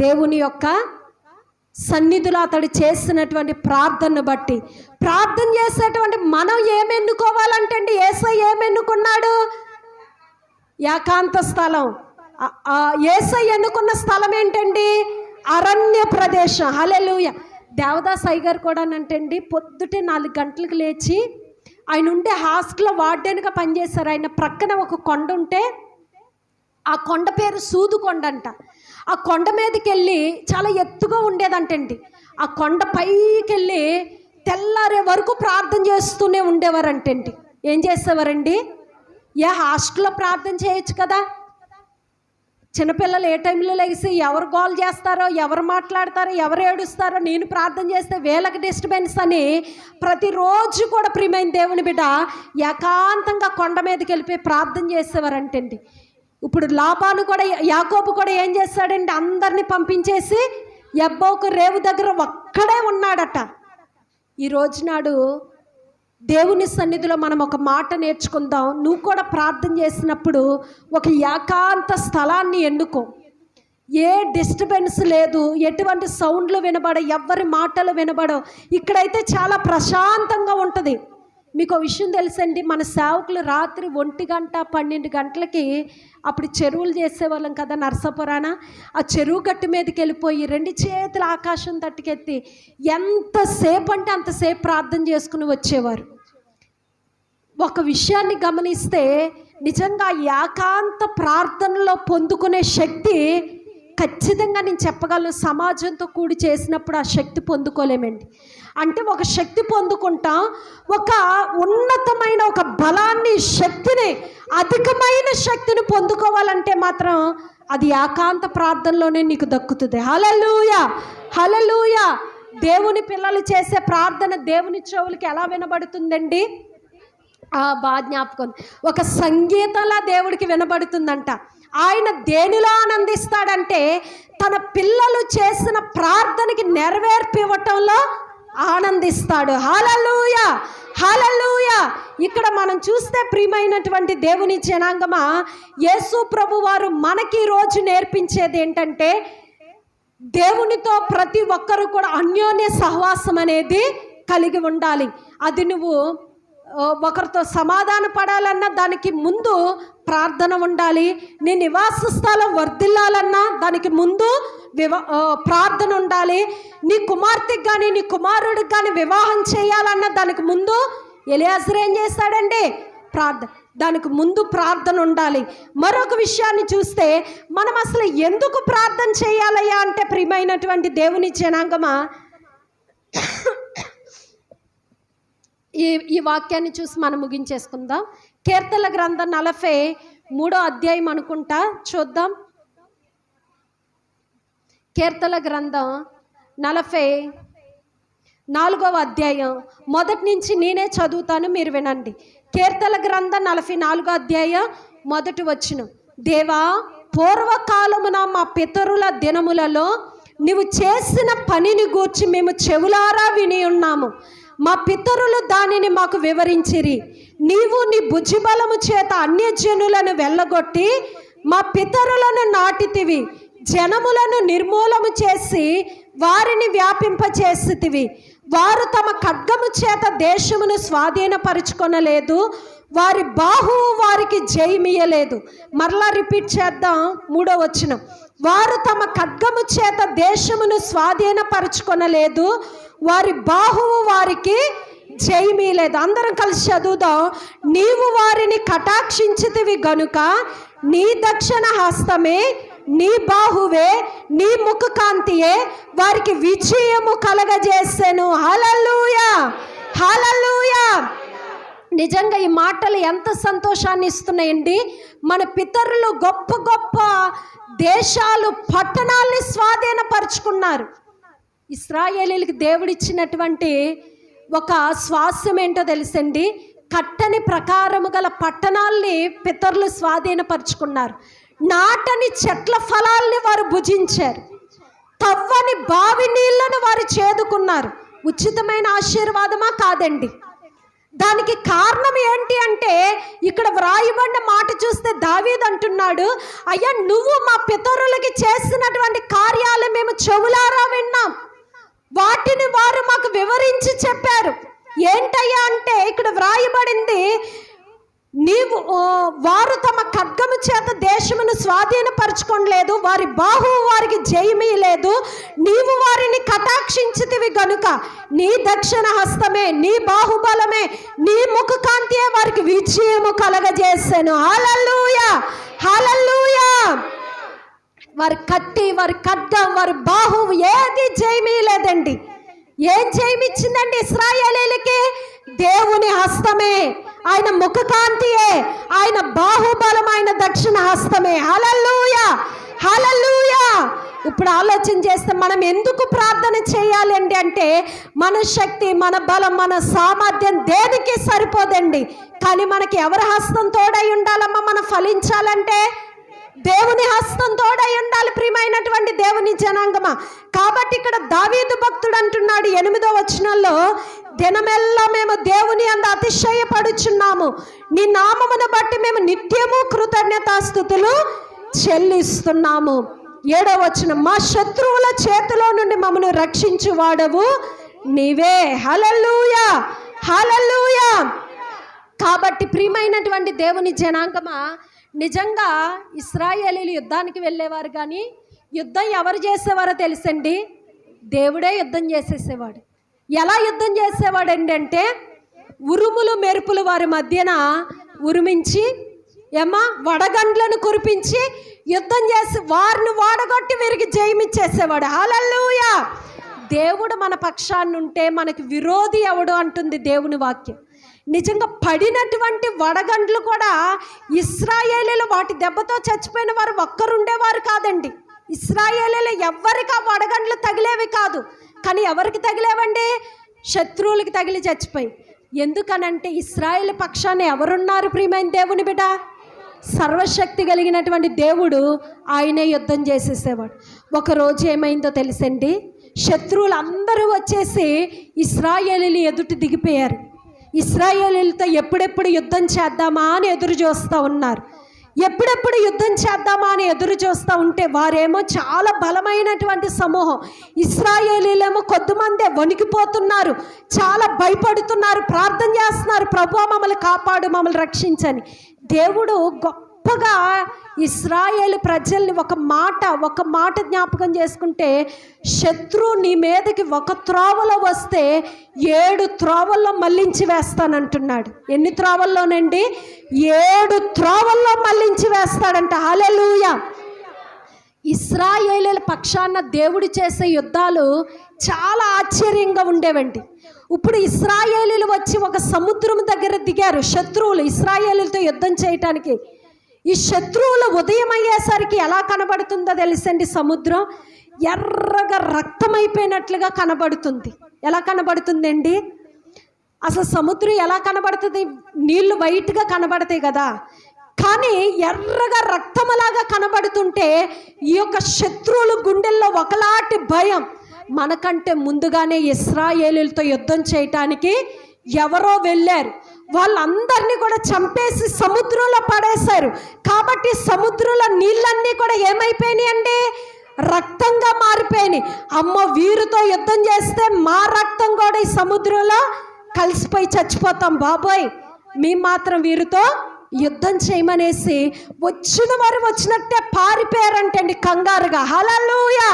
దేవుని యొక్క సన్నిధిలో అతడు చేసినటువంటి ప్రార్థనను బట్టి. ప్రార్థన చేసేటువంటి మనం ఏమెన్నుకోవాలంటే అండి, యేసయ్య ఏమెన్నుకున్నాడు? ఏకాంత స్థలం. యేసయ్య ఎన్నుకున్న స్థలం ఏంటండి? అరణ్య ప్రదేశం. హల్లెలూయా. దేవదాస్ అయ్య గారు కూడా అంటండి, పొద్దుటే 4 గంటలకు లేచి ఆయన ఉండే హాస్టల్లో వార్డెన్గా పనిచేశారు. ఆయన ప్రక్కన ఒక కొండ ఉంటే ఆ కొండ పేరు సూదు కొండ అంట. ఆ కొండ మీదకి వెళ్ళి చాలా ఎత్తుగా ఉండేదంటండి. ఆ కొండ పైకి వెళ్ళి తెల్లారే వరకు ప్రార్థన చేస్తూనే ఉండేవారంటండి. ఏం చేసేవారండి? హాస్టల్లో ప్రార్థన చేయొచ్చు కదా. చిన్నపిల్లలు ఏ టైంలో లేచి ఎవరు గోల్ చేస్తారో, ఎవరు మాట్లాడతారో, ఎవరు ఏడుస్తారో, నేను ప్రార్థన చేస్తే వీళ్ళకి డిస్టర్బెన్స్ అని ప్రతిరోజు కూడా ప్రియమైన దేవుని బిడ్డ ఏకాంతంగా కొండ మీదకి వెళ్ళిపోయి ప్రార్థన చేసేవారంటండి. ఇప్పుడు లాబాను కూడా, యాకోబు కూడా ఏం చేస్తాడండి? అందరినీ పంపించేసి యబ్బోకు రేవు దగ్గర ఒక్కడే ఉన్నాడట. ఈ రోజునాడు దేవుని సన్నిధిలో మనం ఒక మాట నేర్చుకుందాం. నువ్వు కూడా ప్రార్థన చేసినప్పుడు ఒక ఏకాంత స్థలాన్ని ఎన్నుకో. ఏ డిస్టర్బెన్స్ లేదు, ఎటువంటి సౌండ్లు వినబడవు, ఎవరి మాటలు వినబడవు. ఇక్కడైతే చాలా ప్రశాంతంగా ఉంటుంది. మీకు ఒక విషయం తెలుసండి, మన సేవకులు రాత్రి 1 గంట 12 గంటలకి అప్పుడు చెరువులు చేసేవాళ్ళం కదా నరసాపురాన. ఆ చెరువు గట్టు మీదకి వెళ్ళిపోయి 2 చేతులు ఆకాశం తట్టుకెత్తి ఎంతసేపు అంటే అంతసేపు ప్రార్థన చేసుకుని వచ్చేవారు. ఒక విషయాన్ని గమనిస్తే నిజంగా ఏకాంత ప్రార్థనలో పొందుకునే శక్తి ఖచ్చితంగా నేను చెప్పగలను, సమాజంతో కూడి చేసినప్పుడు ఆ శక్తి పొందుకోలేమండి. అంటే ఒక శక్తి పొందుకుంటాం, ఒక ఉన్నతమైన ఒక బలాన్ని, శక్తిని, అధికమైన శక్తిని పొందుకోవాలంటే మాత్రం అది ఏకాంత ప్రార్థనలోనే నీకు దక్కుతుంది. హల్లెలూయా, హల్లెలూయా. దేవుని పిల్లలు చేసే ప్రార్థన దేవుని చెవులకి ఎలా వినబడుతుందండి? బాగా జ్ఞాపకం, ఒక సంగీతంలా దేవుడికి వినబడుతుందంట. ఆయన దేనిలో ఆనందిస్తాడంటే తన పిల్లలు చేసిన ప్రార్థనకి నెరవేర్పివ్వటంలో ఆనందిస్తాడు. హల్లెలూయా, హల్లెలూయా. ఇక్కడ మనం చూస్తే ప్రియమైనటువంటి దేవుని జనాంగమా, యేసు ప్రభు వారు మనకి రోజు నేర్పించేది ఏంటంటే దేవునితో ప్రతి ఒక్కరూ కూడా అన్యోన్య సహవాసం అనేది కలిగి ఉండాలి. అది నువ్వు ఒకరితో సమాధాన పడాలన్నా దానికి ముందు ప్రార్థన ఉండాలి. నీ నివాస స్థలం వర్ధిల్లాలన్నా దానికి ముందు ప్రార్థన ఉండాలి. నీ కుమార్తెకి కానీ నీ కుమారుడికి కానీ వివాహం చేయాలన్నా దానికి ముందు ఎలియాజరు ఏం చేస్తాడండి? దానికి ముందు ప్రార్థన ఉండాలి. మరొక విషయాన్ని చూస్తే మనం అసలు ఎందుకు ప్రార్థన చేయాలయ్యా అంటే ప్రియమైనటువంటి దేవుని జనాంగమా, ఈ వాక్యాన్ని చూసి మనం ముగించేసుకుందాం. కీర్తనల గ్రంథం 43వ అధ్యాయం అనుకుంటా, చూద్దాం. కీర్తనల గ్రంథం 44వ అధ్యాయం మొదటి నుంచి నేనే చదువుతాను, మీరు వినండి. కీర్తనల గ్రంథం 44వ అధ్యాయం 1వ వచనం. దేవా, పూర్వకాలమున మా పితరుల దినములలో నీవు చేసిన పనిని గూర్చి మేము చెవులారా విని ఉన్నాము. మా పితరులు దానిని మాకు వివరించిరి. నీవు నీ భుజబలము చేత అన్యజనులను వెళ్ళగొట్టి మా పితరులను నాటితివి. జనములను నిర్మూలము చేసి వారిని వ్యాపింపచేసితివి. వారు తమ ఖడ్గము చేత దేశమును స్వాధీనపరుచుకొనలేదు, వారి బాహువు వారికి జయమియలేదు. మరలా రిపీట్ చేద్దాం, 3వ వచనం. వారు తమ ఖడ్గము చేత దేశమును స్వాధీనపరుచుకొనలేదు, వారి బాహువు వారికి జయమీలేదు. అందరం కలిసి చదువుదాం. నీవు వారిని కటాక్షించితివి గనుక నీ దక్షిణ హస్తమే, నీ బాహువే, నీ ముఖ కాంతియే వారికి విజయము కలగజేసెను. హల్లెలూయా, హల్లెలూయా. నిజంగా ఈ మాటలు ఎంత సంతోషాన్ని ఇస్తున్నాయండి. మన పితరులు గొప్ప గొప్ప దేశాలు, పట్టణాల్ని స్వాధీనపరుచుకున్నారు. ఇశ్రాయేలీలకు దేవుడిచ్చినటువంటి ఒక స్వాస్యం ఏంటో తెలుసండి, కట్టని ప్రకారము గల పట్టణాల్ని పితరులు స్వాధీనపరుచుకున్నారు. నాటని చెట్ల ఫలాల్ని వారు భుజించారు. తవ్వని బావి నీళ్లను వారు చేదుకున్నారు. ఉచితమైన ఆశీర్వాదమా? కాదండి. దానికి కారణం ఏంటి అంటే ఇక్కడ వ్రాయబడిన మాట చూస్తే దావీదు అంటున్నాడు, అయ్యా నువ్వు మా పితరులకి చేసినటువంటి కార్యాలు మేము చెవులారా విన్నాం, వాటిని వారు మాకు వివరించి చెప్పారు. ఏంటయ్యా అంటే ఇక్కడ వ్రాయబడింది, వారు తమ ఖడ్గము చేత దేశమును స్వాధీనపరచుకోలేదు, వారి బాహువు వారికి జయమీయలేదు, నీవు వారిని కటాక్షించితివి గనుక నీ దక్షిణ హస్తమే, నీ బాహుబలమే, నీ ముఖ కాంతియే వారికి విజయము కలగజేసాను. హల్లెలూయా, హల్లెలూయా. వారి కత్తి, వారి ఖడ్గం, వారి బాహువు ఏది జయమీయలేదండి. ఏం జయమిచ్చిందండి ఇశ్రాయేలీయులకి? దేవుని హస్తమే, ఆయన ముఖకాంతియే, ఆయన బాహుబలం, ఆయన దక్షిణ హస్తమే. హల్లెలూయా, హల్లెలూయా. ఇప్పుడు ఆలోచన చేస్తే మనం ఎందుకు ప్రార్థన చేయాలి అండి అంటే, మన శక్తి, మన బలం, మన సామర్థ్యం దేనికి సరిపోదండి. కానీ మనకి ఎవరి హస్తం తోడై ఉండాలమ్మా? మనం ఫలించాలంటే దేవుని హస్తం తోడై ఉండాలి. ప్రియమైనటువంటి దేవుని జనాంగమా, కాబట్టి ఇక్కడ దావీదు భక్తుడు అంటున్నాడు 8వ వచనంలో, దినమెల్లా మేము దేవుని యందు అతిశయపడుచున్నాము, నీ నామమును బట్టి మేము నిత్యము కృతజ్ఞతాస్తుతులు చెల్లిస్తున్నాము. 7వ వచనం, మా శత్రువుల చేతిలో నుండి మమ్మల్ని రక్షించువాడవు నీవే. హల్లెలూయా, హల్లెలూయా. కాబట్టి ప్రియమైనటువంటి దేవుని జనాంగమా, నిజంగా ఇశ్రాయేలీయులు యుద్ధానికి వెళ్ళేవారు, కానీ యుద్ధం ఎవరు చేసేవారో తెలుసండి? దేవుడే యుద్ధం చేసేసేవాడు. ఎలా యుద్ధం చేసేవాడండి అంటే, ఉరుములు మెరుపులు వారి మధ్యన ఉరిమించి వడగండ్లను కురిపించి యుద్ధం చేసి వారిని వాడగొట్టి వీరికి జయమిచ్చేసేవాడు. హల్లెలూయా. దేవుడు మన పక్షాన్ని ఉంటే మనకి విరోధి ఎవడు అంటుంది దేవుని వాక్యం. నిజంగా పడినటువంటి వడగండ్లు కూడా ఇశ్రాయేలీయులు వాటి దెబ్బతో చచ్చిపోయిన వారు ఒక్కరుండేవారు కాదండి. ఇశ్రాయేలీయులు ఎవ్వరికి ఆ వడగండ్లు తగిలేవి కాదు, కానీ ఎవరికి తగిలేవండి? శత్రువులకి తగిలి చచ్చిపోయి. ఎందుకనంటే ఇశ్రాయేలు పక్షాన్ని ఎవరున్నారు? ప్రియమైన దేవుని బిడ్డ, సర్వశక్తి కలిగినటువంటి దేవుడు, ఆయనే యుద్ధం చేసేసేవాడు. ఒకరోజు ఏమైందో తెలుసండి, శత్రువులు అందరూ వచ్చేసి ఇశ్రాయేలీయులు ఎదుటి దిగిపోయారు. ఇశ్రాయేలీయులతో ఎప్పుడెప్పుడు యుద్ధం చేద్దామా అని ఎదురు చూస్తూ ఉన్నారు. ఎప్పుడెప్పుడు యుద్ధం చేద్దామా అని ఎదురు చూస్తూ ఉంటే వారేమో చాలా బలమైనటువంటి సమూహం, ఇశ్రాయేలీయులేమో కొద్దిమందే వణికిపోతున్నారు, చాలా భయపడుతున్నారు, ప్రార్థన చేస్తున్నారు, ప్రభువా మమ్మల్ని కాపాడు, మమ్మల్ని రక్షించని. దేవుడు గొప్పగా ఇశ్రాయేలు ప్రజల్ని ఒక మాట జ్ఞాపకం చేసుకుంటే, శత్రువు నీ మీదకి ఒక త్రోవలో వస్తే 7 త్రోవల్లో మళ్ళించి వేస్తానంటున్నాడు. ఎన్ని త్రోవల్లోనండి? 7 త్రోవల్లో మళ్ళించి వేస్తాడంట. హల్లెలూయా. ఇశ్రాయేలీయుల పక్షాన దేవుడు చేసే యుద్ధాలు చాలా ఆశ్చర్యంగా ఉండేవండి. ఇప్పుడు ఇశ్రాయేలీయులు వచ్చి ఒక సముద్రం దగ్గర దిగారు, శత్రువులు ఇశ్రాయేలీయులతో యుద్ధం చేయటానికి. ఈ శత్రువులు ఉదయం అయ్యేసరికి ఎలా కనబడుతుందో తెలుసండి? సముద్రం ఎర్రగా రక్తమైపోయినట్లుగా కనబడుతుంది. ఎలా కనబడుతుందండి? అసలు సముద్రం ఎలా కనబడుతుంది? నీళ్లు వైట్గా కనబడతాయి కదా, కానీ ఎర్రగా రక్తములాగా కనబడుతుంటే ఈ యొక్క శత్రువుల గుండెల్లో ఒకలాంటి భయం. మనకంటే ముందుగానే ఇశ్రాయేలీయులతో యుద్ధం చేయటానికి ఎవరో వెళ్ళారు, వాళ్ళందరినీ కూడా చంపేసి సముద్రంలో పడేశారు. కాబట్టి సముద్రంలో నీళ్ళన్నీ కూడా ఏమైపోయినాయి అండి? రక్తంగా మారిపోయినాయి. అమ్మ, వీరితో యుద్ధం చేస్తే మా రక్తం కూడా ఈ సముద్రంలో కలిసిపోయి చచ్చిపోతాం బాబోయ్, మేము మాత్రం వీరితో యుద్ధం చేయమనేసి వచ్చిన వారు వచ్చినట్టే పారిపోయారంటండి కంగారుగా. హల్లెలూయా.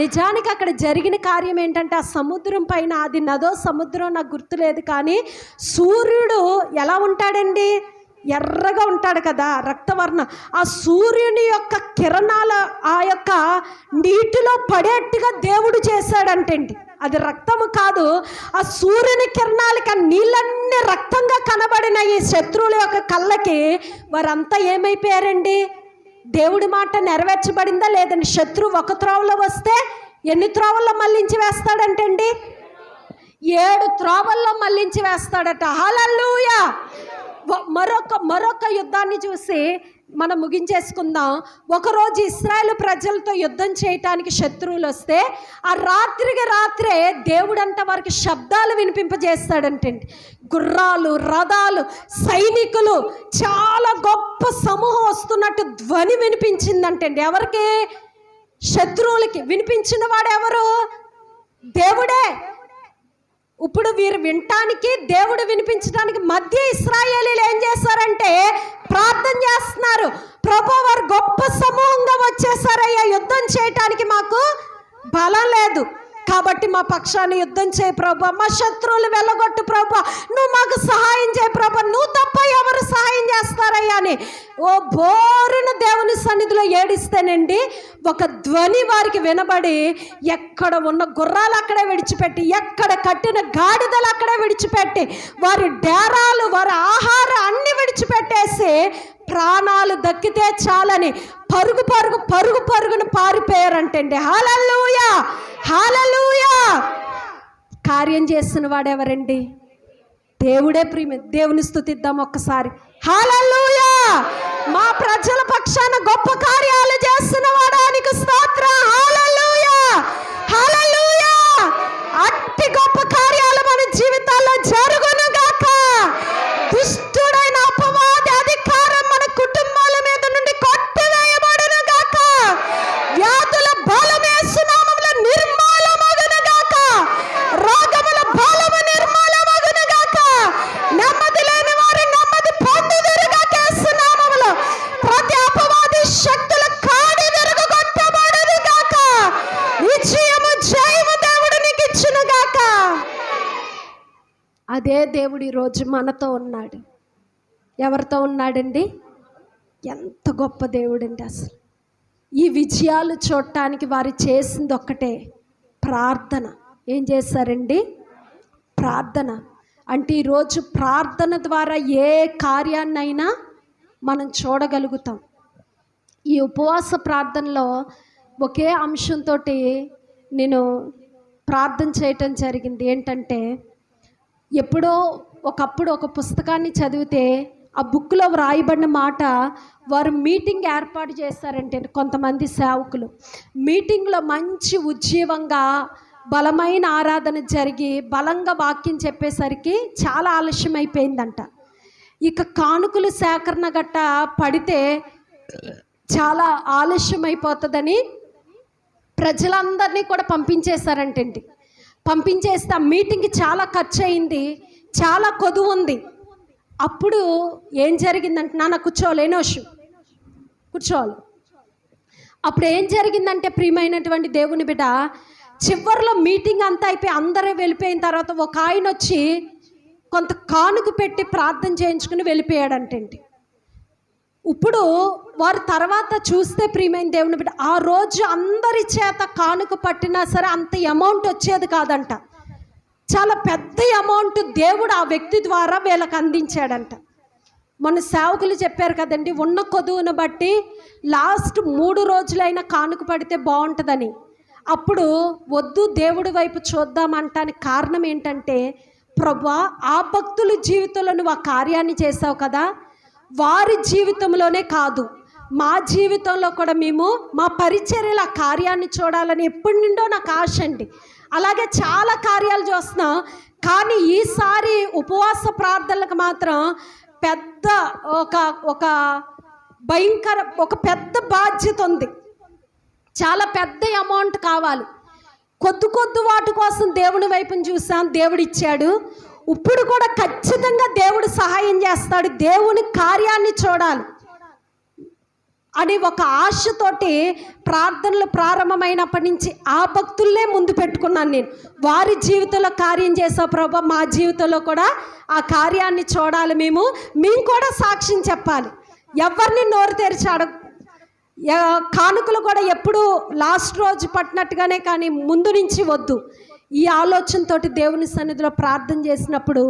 నిజానికి అక్కడ జరిగిన కార్యం ఏంటంటే, ఆ సముద్రం పైన, అది నదో సముద్రం నాకు గుర్తులేదు, కానీ సూర్యుడు ఎలా ఉంటాడండి? ఎర్రగా ఉంటాడు కదా, రక్తవర్ణ. ఆ సూర్యుని యొక్క కిరణాల ఆ యొక్క నీటిలో పడేట్టుగా దేవుడు చేశాడంటండి. అది రక్తము కాదు, ఆ సూర్యుని కిరణాలకి ఆ నీళ్ళన్నీ రక్తంగా కనబడిన ఈ శత్రువుల యొక్క కళ్ళకి వారంతా ఏమైపోయారండి? దేవుడి మాట నెరవేర్చబడిందా లేదండి? శత్రువు ఒక త్రోవలో వస్తే ఎన్ని త్రోవల్లో మళ్ళించి వేస్తాడంటండి? 7 త్రోవల్లో మళ్ళించి వేస్తాడట. హల్లెలూయా. మరొక యుద్ధాన్ని చూసి మనం ముగించేసుకుందాం. ఒకరోజు ఇశ్రాయేలు ప్రజలతో యుద్ధం చేయటానికి శత్రువులు వస్తే ఆ రాత్రికి రాత్రే దేవుడంట వారికి శబ్దాలు వినిపింపజేస్తాడంటండి. గుర్రాలు, రథాలు, సైనికులు, చాలా గొప్ప సమూహం వస్తున్నట్టు ధ్వని వినిపించిందంటండి. ఎవరికి? శత్రువులకి. వినిపించిన వాడు ఎవరు? దేవుడే. ఇప్పుడు వీరు వినటానికి, దేవుడు వినిపించడానికి మధ్య ఇశ్రాయేలీయులు ఏం చేశారంటే ప్రార్థన చేస్తున్నారు. ప్రభువా, వారు గొప్ప సమూహంగా వచ్చేసారయ్యా, యుద్ధం చేయటానికి మాకు బలం లేదు, కాబట్టి మా పక్షాన్ని యుద్ధం చేయి ప్రభా, మా శత్రువులు వెళ్ళగొట్టు ప్రభా, నువ్వు మాకు సహాయం చేయి ప్రభా, నువ్వు తప్ప ఎవరు సహాయం చేస్తారయ్యా అని ఓ బోరున దేవుని సన్నిధిలో ఏడిస్తేనండి ఒక ధ్వని వారికి వినబడి ఎక్కడ ఉన్న గుర్రాలు అక్కడే విడిచిపెట్టి, ఎక్కడ కట్టిన గాడిదలు అక్కడే విడిచిపెట్టి, వారి డేరాలు వారి ఆహారం అన్ని విడిచిపెట్టేసి ప్రాణాలు దక్కితే చాలని పరుగు పరుగు పరుగు పరుగును పారిపోయారంటండి. హల్లెలూయా, హల్లెలూయా. కార్యం చేసిన వాడెవరండి? దేవుడే. ప్రియమే, దేవుని స్తుతిద్దాం ఒక్కసారి. హల్లెలూయా. మా ప్రజల పక్షాన గొప్ప కార్యాలు చేస్తున్న వాడానికి స్తోత్రం. హల్లెలూయా, హల్లెలూయా. అట్టి గొప్ప కార్యాలు మన జీవితాల్లో జరుగును గాక. దుష్టుడైన అపవాది అధికారం మన కుటుంబాల మీద నుండి కొట్టివేయబడును గాక. వ్యాధుల బలం యేసు నామములో నిర్మూలమగును గాక. రోగముల బలము నిర్మూలమగును గాక. నెమ్మది లేని వారి నెమ్మది పొందుదురు గాక యేసు నామములో. ప్రతి అపవాది శక్తుల కాడి విరగొట్టబడును గాక. విజయము జయము దేవుడు నీకు ఇచ్చును గాక. అదే దేవుడు ఈరోజు మనతో ఉన్నాడు. ఎవరితో ఉన్నాడండి? ఎంత గొప్ప దేవుడండి అసలు. ఈ విజయాలు చూడటానికి వారు చేసింది ఒక్కటే, ప్రార్థన. ఏం చేశారండి? ప్రార్థన. అంటే ఈరోజు ప్రార్థన ద్వారా ఏ కార్యాన్నైనా మనం చూడగలుగుతాం. ఈ ఉపవాస ప్రార్థనలో ఒకే అంశంతో నేను ప్రార్థన చేయటం జరిగింది. ఏంటంటే, ఎప్పుడో ఒకప్పుడు ఒక పుస్తకాన్ని చదివితే ఆ బుక్లో వ్రాయబడిన మాట, వారు మీటింగ్ ఏర్పాటు చేశారంటే కొంతమంది సేవకులు మీటింగ్లో మంచి ఉజ్జీవంగా బలమైన ఆరాధన జరిగి బలంగా వాక్యం చెప్పేసరికి చాలా ఆలస్యం అయిపోయిందంట. ఇక కానుకలు సేకరణ గట్ట పడితే చాలా ఆలస్యం అయిపోతుందని ప్రజలందరినీ కూడా పంపించేశారంటండి. పంపించేస్తే ఆ మీటింగ్కి చాలా ఖర్చు అయింది, చాలా కొదువు ఉంది. అప్పుడు ఏం జరిగిందంటే, నాన్న కూర్చోలేనోషు కూర్చోవాలి. అప్పుడు ఏం జరిగిందంటే, ప్రియమైనటువంటి దేవుని బిడ్డ, చివరిలో మీటింగ్ అంతా అయిపోయి అందరూ వెళ్ళిపోయిన తర్వాత ఒక ఆయన వచ్చి కొంత కానుక పెట్టి ప్రార్థన చేయించుకుని వెళ్ళిపోయాడంటండి. ఇప్పుడు వారు తర్వాత చూస్తే ప్రియమైన దేవుని బిడ్డ, ఆ రోజు అందరి చేత కానుక పట్టినా సరే అంత అమౌంట్ వచ్చేది కాదంట. చాలా పెద్ద అమౌంట్ దేవుడు ఆ వ్యక్తి ద్వారా వీళ్ళకి అందించాడంట. మన సేవకులు చెప్పారు కదండి, ఉన్న కొదువును బట్టి లాస్ట్ 3 రోజులైనా కానుక పడితే బాగుంటుందని. అప్పుడు వద్దు, దేవుడి వైపు చూద్దామంటానికి కారణం ఏంటంటే, ప్రభువా ఆ భక్తుల జీవితంలో నువ్వు ఆ కార్యాన్ని చేసావు కదా, వారి జీవితంలోనే కాదు మా జీవితంలో కూడా మేము మా పరిచర్యల ఆ కార్యాన్ని చూడాలని ఎప్పటి నుండో నాకు ఆశ అండి. అలాగే చాలా కార్యాలు చూస్తున్నాం, కానీ ఈసారి ఉపవాస ప్రార్థనలకు మాత్రం పెద్ద ఒక భయంకర ఒక పెద్ద బాధ్యత ఉంది. చాలా పెద్ద అమౌంట్ కావాలి. కొద్ది వాటి కోసం దేవుని వైపుని చూసాం, దేవుడు ఇచ్చాడు. ఇప్పుడు కూడా ఖచ్చితంగా దేవుడు సహాయం చేస్తాడు, దేవుని కార్యాన్ని చూడాలి అని ఒక ఆశతోటి ప్రార్థనలు ప్రారంభమైనప్పటి నుంచి ఆ భక్తుల్నే ముందు పెట్టుకున్నాను నేను. వారి జీవితంలో కార్యం చేసావు ప్రభా, మా జీవితంలో కూడా ఆ కార్యాన్ని చూడాలి, మేము కూడా సాక్ష్యం చెప్పాలి. ఎవరిని నోరు తెరిచాడు కానుకలు కూడా ఎప్పుడు లాస్ట్ రోజు పట్టినట్టుగానే, కానీ ముందు నుంచి వద్దు. ఈ ఆలోచనతో దేవుని సన్నిధిలో ప్రార్థన చేసినప్పుడు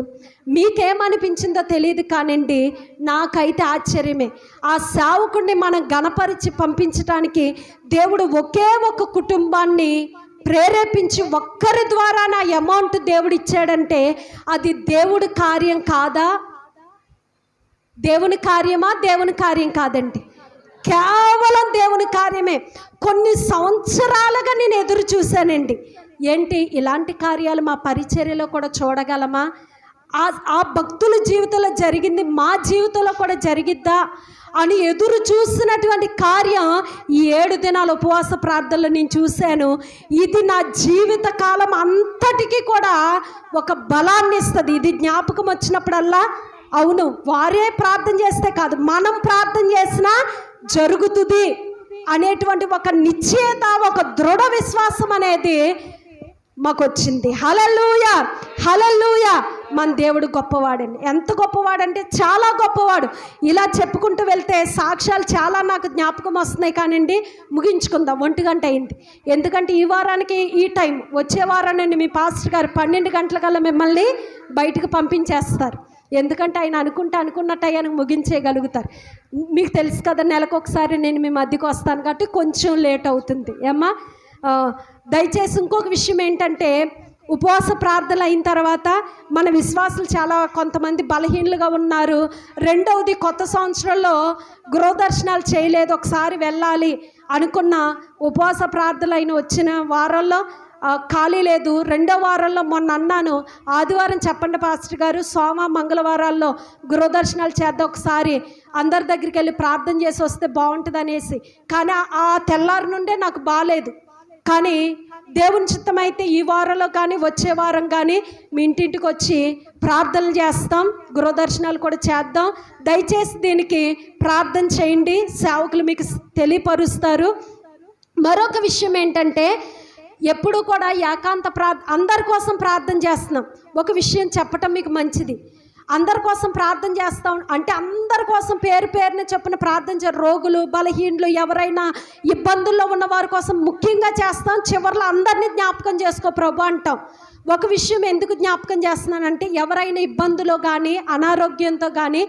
మీకేమనిపించిందో తెలియదు కానండి, నాకైతే ఆశ్చర్యమే. ఆ సేవకుడిని మనం గణపరిచి పంపించడానికి దేవుడు ఒకే ఒక కుటుంబాన్ని ప్రేరేపించి ఒక్కరి ద్వారా నా అమౌంట్ దేవుడు ఇచ్చాడంటే అది దేవుడి కార్యం కాదా? దేవుని కార్యమా? దేవుని కార్యం కాదండి, కేవలం దేవుని కార్యమే. కొన్ని సంవత్సరాలుగా నేను ఎదురు చూశానండి, ఏంటి ఇలాంటి కార్యాలు మా పరిచర్యలో కూడా చూడగలమా, ఆ భక్తుల జీవితంలో జరిగింది మా జీవితంలో కూడా జరిగిద్దా అని ఎదురు చూసినటువంటి కార్యం ఈ 7 దినాల ఉపవాస ప్రార్థనలో నేను చూశాను. ఇది నా జీవిత కాలం అంతటికీ కూడా ఒక బలాన్ని ఇస్తుంది. ఇది జ్ఞాపకం వచ్చినప్పుడల్లా అవును, వారే ప్రార్థన చేస్తే కాదు, మనం ప్రార్థన చేసినా జరుగుతుంది అనేటువంటి ఒక నిశ్చయత, ఒక దృఢ విశ్వాసం అనేది మాకు వచ్చింది. హల్లెలూయా, హల్లెలూయా. మన దేవుడు గొప్పవాడండి. ఎంత గొప్పవాడంటే చాలా గొప్పవాడు. ఇలా చెప్పుకుంటూ వెళ్తే సాక్ష్యాలు చాలా నాకు జ్ఞాపకం వస్తున్నాయి. కానివ్వండి, ముగించుకుందాం. 1 గంట అయింది. ఎందుకంటే ఈ వారానికి ఈ టైం, వచ్చే వారానండి మీ పాస్టర్ గారు 12 గంటలకల్లా మిమ్మల్ని బయటకు పంపించేస్తారు. ఎందుకంటే ఆయన అనుకున్న టయానికి ముగించేయగలుగుతారు. మీకు తెలుసు కదా, నెలకు ఒకసారి నేను మీ మధ్యకు వస్తాను కాబట్టి కొంచెం లేట్ అవుతుంది. ఏమ్మా, దయచేసి ఇంకొక విషయం ఏంటంటే, ఉపవాస ప్రార్థనలు అయిన తర్వాత మన విశ్వాసులు చాలా కొంతమంది బలహీనులుగా ఉన్నారు. రెండవది, కొత్త సంవత్సరంలో గృహదర్శనాలు చేయలేదు. ఒకసారి వెళ్ళాలి అనుకున్న ఉపవాస ప్రార్థనలు అయిన వచ్చిన వారంలో ఖాళీ లేదు. 2వ వారంలో మొన్న అన్నాను, ఆదివారం చెప్పండి పాస్టర్ గారు, సోమ మంగళవారాల్లో గృహదర్శనాలు చేద్దాం, ఒకసారి అందరి దగ్గరికి వెళ్ళి ప్రార్థన చేసి వస్తే బాగుంటుంది అనేసి. కానీ ఆ తెల్లారి నుండే నాకు బాగాలేదు. కానీ దేవుని చిత్తమైతే ఈ వారంలో కానీ వచ్చే వారం కానీ మీ ఇంటింటికి వచ్చి ప్రార్థనలు చేస్తాం, గృహదర్శనాలు కూడా చేద్దాం. దయచేసి దీనికి ప్రార్థన చేయండి, సేవకులు మీకు తెలియపరుస్తారు. మరొక విషయం ఏంటంటే, ఎప్పుడు కూడా ఏకాంత అందరి కోసం ప్రార్థన చేస్తున్నాం. ఒక విషయం చెప్పటం మీకు మంచిది, అందరి కోసం ప్రార్థన చేస్తాం అంటే అందరి కోసం పేరు పేరున చొప్పున ప్రార్థన చేయాలి. రోగులు, బలహీనులు, ఎవరైనా ఇబ్బందుల్లో ఉన్న వారి కోసం ముఖ్యంగా చేస్తాం. చివరిలో అందరినీ జ్ఞాపకం చేసుకో ప్రభు అంటాం. ఒక విషయం ఎందుకు జ్ఞాపకం చేస్తున్నానంటే, ఎవరైనా ఇబ్బందులో కానీ అనారోగ్యంతో కానీ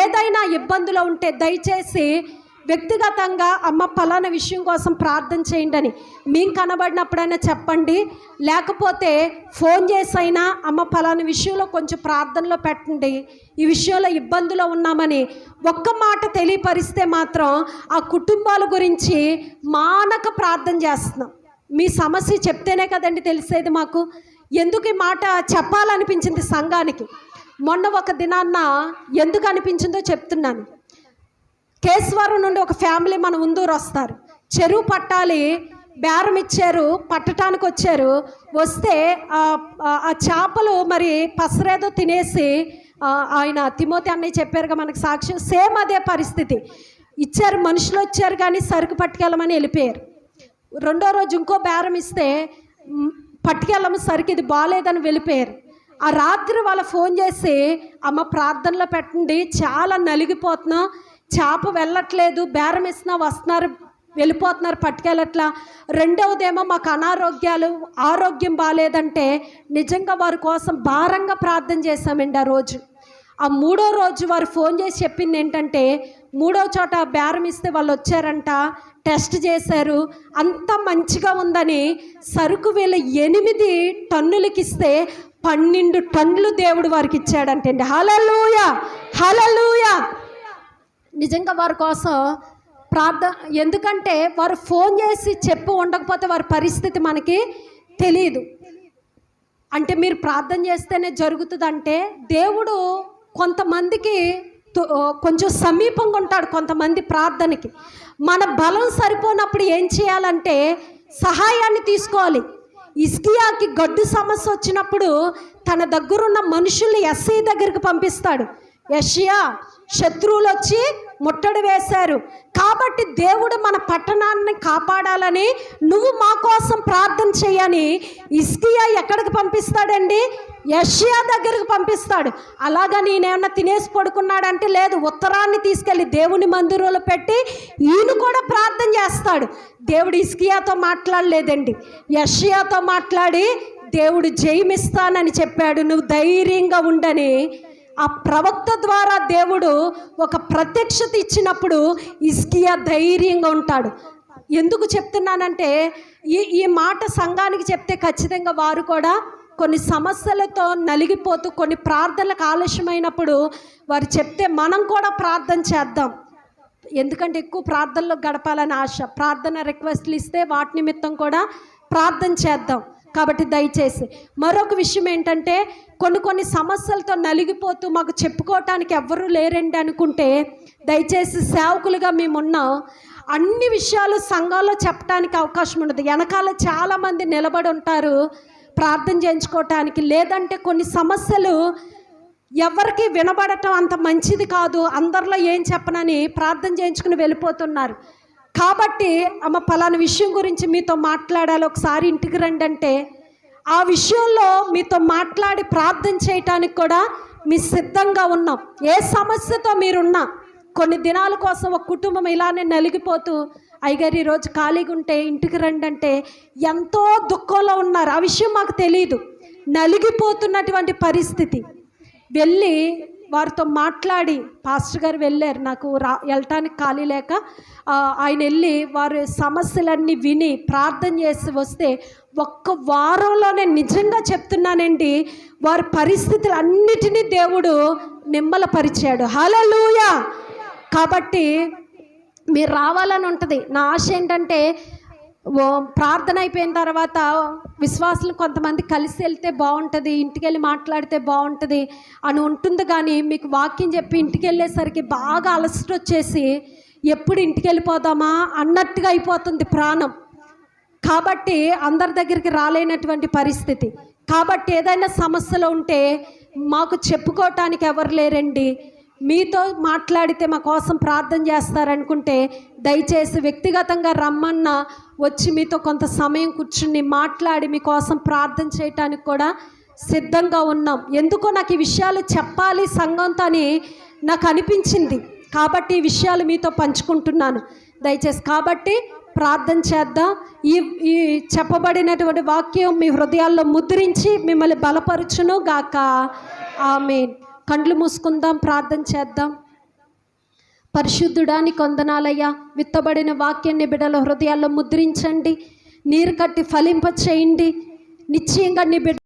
ఏదైనా ఇబ్బందులో ఉంటే దయచేసి వ్యక్తిగతంగా అమ్మ పలానా విషయం కోసం ప్రార్థన చేయండి అని మేము కనబడినప్పుడైనా చెప్పండి. లేకపోతే ఫోన్ చేసైనా అమ్మ పలానా విషయంలో కొంచెం ప్రార్థనలో పెట్టండి, ఈ విషయంలో ఇబ్బందులో ఉన్నామని ఒక్క మాట తెలియపరిస్తే మాత్రం ఆ కుటుంబాల గురించి మానక ప్రార్థన చేస్తున్నాం. మీ సమస్య చెప్తేనే కదండి తెలిసేది మాకు. ఎందుకు ఈ మాట చెప్పాలనిపించింది సంఘానికి. మొన్న ఒక దినాన్న ఎందుకు అనిపించిందో చెప్తున్నాను. కేశవరం నుండి ఒక ఫ్యామిలీ మన ముందూరు వస్తారు. చెరువు పట్టాలి, బేరం ఇచ్చారు, పట్టడానికి వచ్చారు. వస్తే ఆ చేపలు మరి పసరేదో తినేసి, ఆయన తిమోతి అన్నయ్య చెప్పారుగా మనకు సాక్ష్యం, సేమ్ అదే పరిస్థితి. ఇచ్చారు, మనుషులు వచ్చారు కానీ సరుకు పట్టుకెళ్ళమని వెళ్ళిపోయారు. 2వ రోజు ఇంకో బేరం ఇస్తే పట్టుకెళ్ళము, సరుకు ఇది బాగాలేదని వెళ్ళిపోయారు. ఆ రాత్రి వాళ్ళు ఫోన్ చేసి, అమ్మ ప్రార్థనలో పెట్టండి, చాలా నలిగిపోతున్నాం, చేప వెళ్ళట్లేదు, బేరం ఇస్తున్నా వస్తున్నారు, వెళ్ళిపోతున్నారు, పట్టుకెళ్ళట్లా. రెండవదేమో మాకు ఆరోగ్యం బాగాలేదంటే నిజంగా వారి కోసం భారంగా ప్రార్థన చేశామండి ఆ రోజు. ఆ 3వ రోజు వారు ఫోన్ చేసి చెప్పింది ఏంటంటే, 3వ చోట బేరం ఇస్తే వాళ్ళు వచ్చారంట, టెస్ట్ చేశారు, అంత మంచిగా ఉందని సరుకు వీళ్ళు 8 టన్నులకి ఇస్తే 12 టన్నులు దేవుడు వారికి ఇచ్చాడంటండి. హల్లెలూయా, హల్లెలూయా. నిజంగా వారి కోసం ప్రార్థన, ఎందుకంటే వారు ఫోన్ చేసి చెప్పి ఉండకపోతే వారి పరిస్థితి మనకి తెలియదు. అంటే మీరు ప్రార్థన చేస్తేనే జరుగుతుందంటే, దేవుడు కొంతమందికి కొంచెం సమీపంగా ఉంటాడు, కొంతమంది ప్రార్థనకి. మన బలం సరిపోనప్పుడు ఏం చేయాలంటే సహాయాన్ని తీసుకోవాలి. హిజ్కియాకి గడ్డు సమస్య వచ్చినప్పుడు తన దగ్గరున్న మనుషుల్ని యెషయా దగ్గరికి పంపిస్తాడు. యెషయా, శత్రువులు వచ్చి ముట్టడి వేశారు కాబట్టి దేవుడు మన పట్టణాన్ని కాపాడాలని నువ్వు మా కోసం ప్రార్థన చేయని హిజ్కియా ఎక్కడికి పంపిస్తాడండి? యెషయా దగ్గరికి పంపిస్తాడు. అలాగా నేనేమన్నా తినేసి పడుకున్నాడంటే లేదు, ఉత్తరాన్ని తీసుకెళ్ళి దేవుని మందిరంలో పెట్టి ఈయన కూడా ప్రార్థన చేస్తాడు. దేవుడు హిజ్కియాతో మాట్లాడలేదండి, యెషయాతో మాట్లాడి దేవుడు జయమిస్తానని చెప్పాడు. నువ్వు ధైర్యంగా ఉండని ఆ ప్రవక్త ద్వారా దేవుడు ఒక ప్రత్యక్షత ఇచ్చినప్పుడు హిజ్కియా ధైర్యంగా ఉంటాడు. ఎందుకు చెప్తున్నానంటే, ఈ మాట సంఘానికి చెప్తే ఖచ్చితంగా వారు కూడా కొన్ని సమస్యలతో నలిగిపోతూ కొన్ని ప్రార్థనలకు ఆలస్యమైనప్పుడు వారు చెప్తే మనం కూడా ప్రార్థన చేద్దాం. ఎందుకంటే ఎక్కువ ప్రార్థనలో గడపాలని ఆశ. ప్రార్థన రిక్వెస్ట్లు ఇస్తే వాటి నిమిత్తం కూడా ప్రార్థన చేద్దాం. కాబట్టి దయచేసి మరొక విషయం ఏంటంటే, కొన్ని సమస్యలతో నలిగిపోతూ మాకు చెప్పుకోవటానికి ఎవ్వరూ లేరండి అనుకుంటే, దయచేసి సేవకులుగా మేమున్నాం. అన్ని విషయాలు సంఘాల్లో చెప్పడానికి అవకాశం ఉండదు. వెనకాల చాలామంది నిలబడి ఉంటారు ప్రార్థన చేయించుకోవటానికి. లేదంటే కొన్ని సమస్యలు ఎవరికి వినబడటం అంత మంచిది కాదు, అందరిలో ఏం చెప్పనని ప్రార్థన చేయించుకుని వెళ్ళిపోతున్నారు. కాబట్టి అమ్మ పలానా విషయం గురించి మీతో మాట్లాడాలి, ఒకసారి ఇంటికి రండి అంటే ఆ విషయంలో మీతో మాట్లాడి ప్రార్థన చేయటానికి కూడా మీ సిద్ధంగా ఉన్నాం. ఏ సమస్యతో మీరున్నా, కొన్ని దినాల కోసం ఒక కుటుంబం ఇలానే నలిగిపోతూ అయ్యగారు ఈరోజు ఖాళీగా ఉంటే ఇంటికి రండి అంటే ఎంతో దుఃఖంలో ఉన్నారు. ఆ విషయం మాకు తెలియదు. నలిగిపోతున్నటువంటి పరిస్థితి వెళ్ళి వారితో మాట్లాడి, పాస్టర్ గారు వెళ్ళారు, నాకు వెళ్ళటానికి ఖాళీ లేక ఆయన వెళ్ళి వారి సమస్యలన్నీ విని ప్రార్థన చేసి వస్తే ఒక్క వారంలోనే నిజంగా చెప్తున్నానండి, వారి పరిస్థితులు అన్నిటినీ దేవుడు నిమ్మలపరిచాడు. హల్లెలూయా. కాబట్టి మీరు రావాలని ఉంటుంది. నా ఆశ ఏంటంటే ప్రార్థన అయిపోయిన తర్వాత విశ్వాసులు కొంతమంది కలిసి వెళ్తే బాగుంటుంది, ఇంటికి వెళ్ళి మాట్లాడితే బాగుంటుంది అని ఉంటుంది. కానీ మీకు వాక్యం చెప్పి ఇంటికి వెళ్ళేసరికి బాగా అలసట వచ్చేసి ఎప్పుడు ఇంటికి వెళ్ళిపోదామా అన్నట్టుగా అయిపోతుంది ప్రాణం. కాబట్టి అందరి దగ్గరికి రాలేనటువంటి పరిస్థితి. కాబట్టి ఏదైనా సమస్యలు ఉంటే మాకు చెప్పుకోవటానికి ఎవరు లేరండి. మీతో మాట్లాడితే మా కోసం ప్రార్థన చేస్తారనుకుంటే దయచేసి వ్యక్తిగతంగా రమ్మన్న వచ్చి మీతో కొంత సమయం కూర్చుని మాట్లాడి మీకోసం ప్రార్థన చేయటానికి కూడా సిద్ధంగా ఉన్నాం. ఎందుకో నాకు ఈ విషయాలు చెప్పాలి సంఘంతో అని నాకు అనిపించింది. కాబట్టి ఈ విషయాలు మీతో పంచుకుంటున్నాను దయచేసి. కాబట్టి ప్రార్థన చేద్దాం. ఈ చెప్పబడినటువంటి వాక్యం మీ హృదయాల్లో ముద్రించి మిమ్మల్ని బలపరచును గాక. ఆమేన్. కండ్లు మూసుకుందాం, ప్రార్థన చేద్దాం. పరిశుద్ధుడా నీకు వందనాలయ్యా. విత్తబడిన వాక్యాన్ని బిడ్డల హృదయాల్లో ముద్రించండి, నీరు కట్టి ఫలింప చేయండి. నిశ్చయంగా నీ బిడ్డ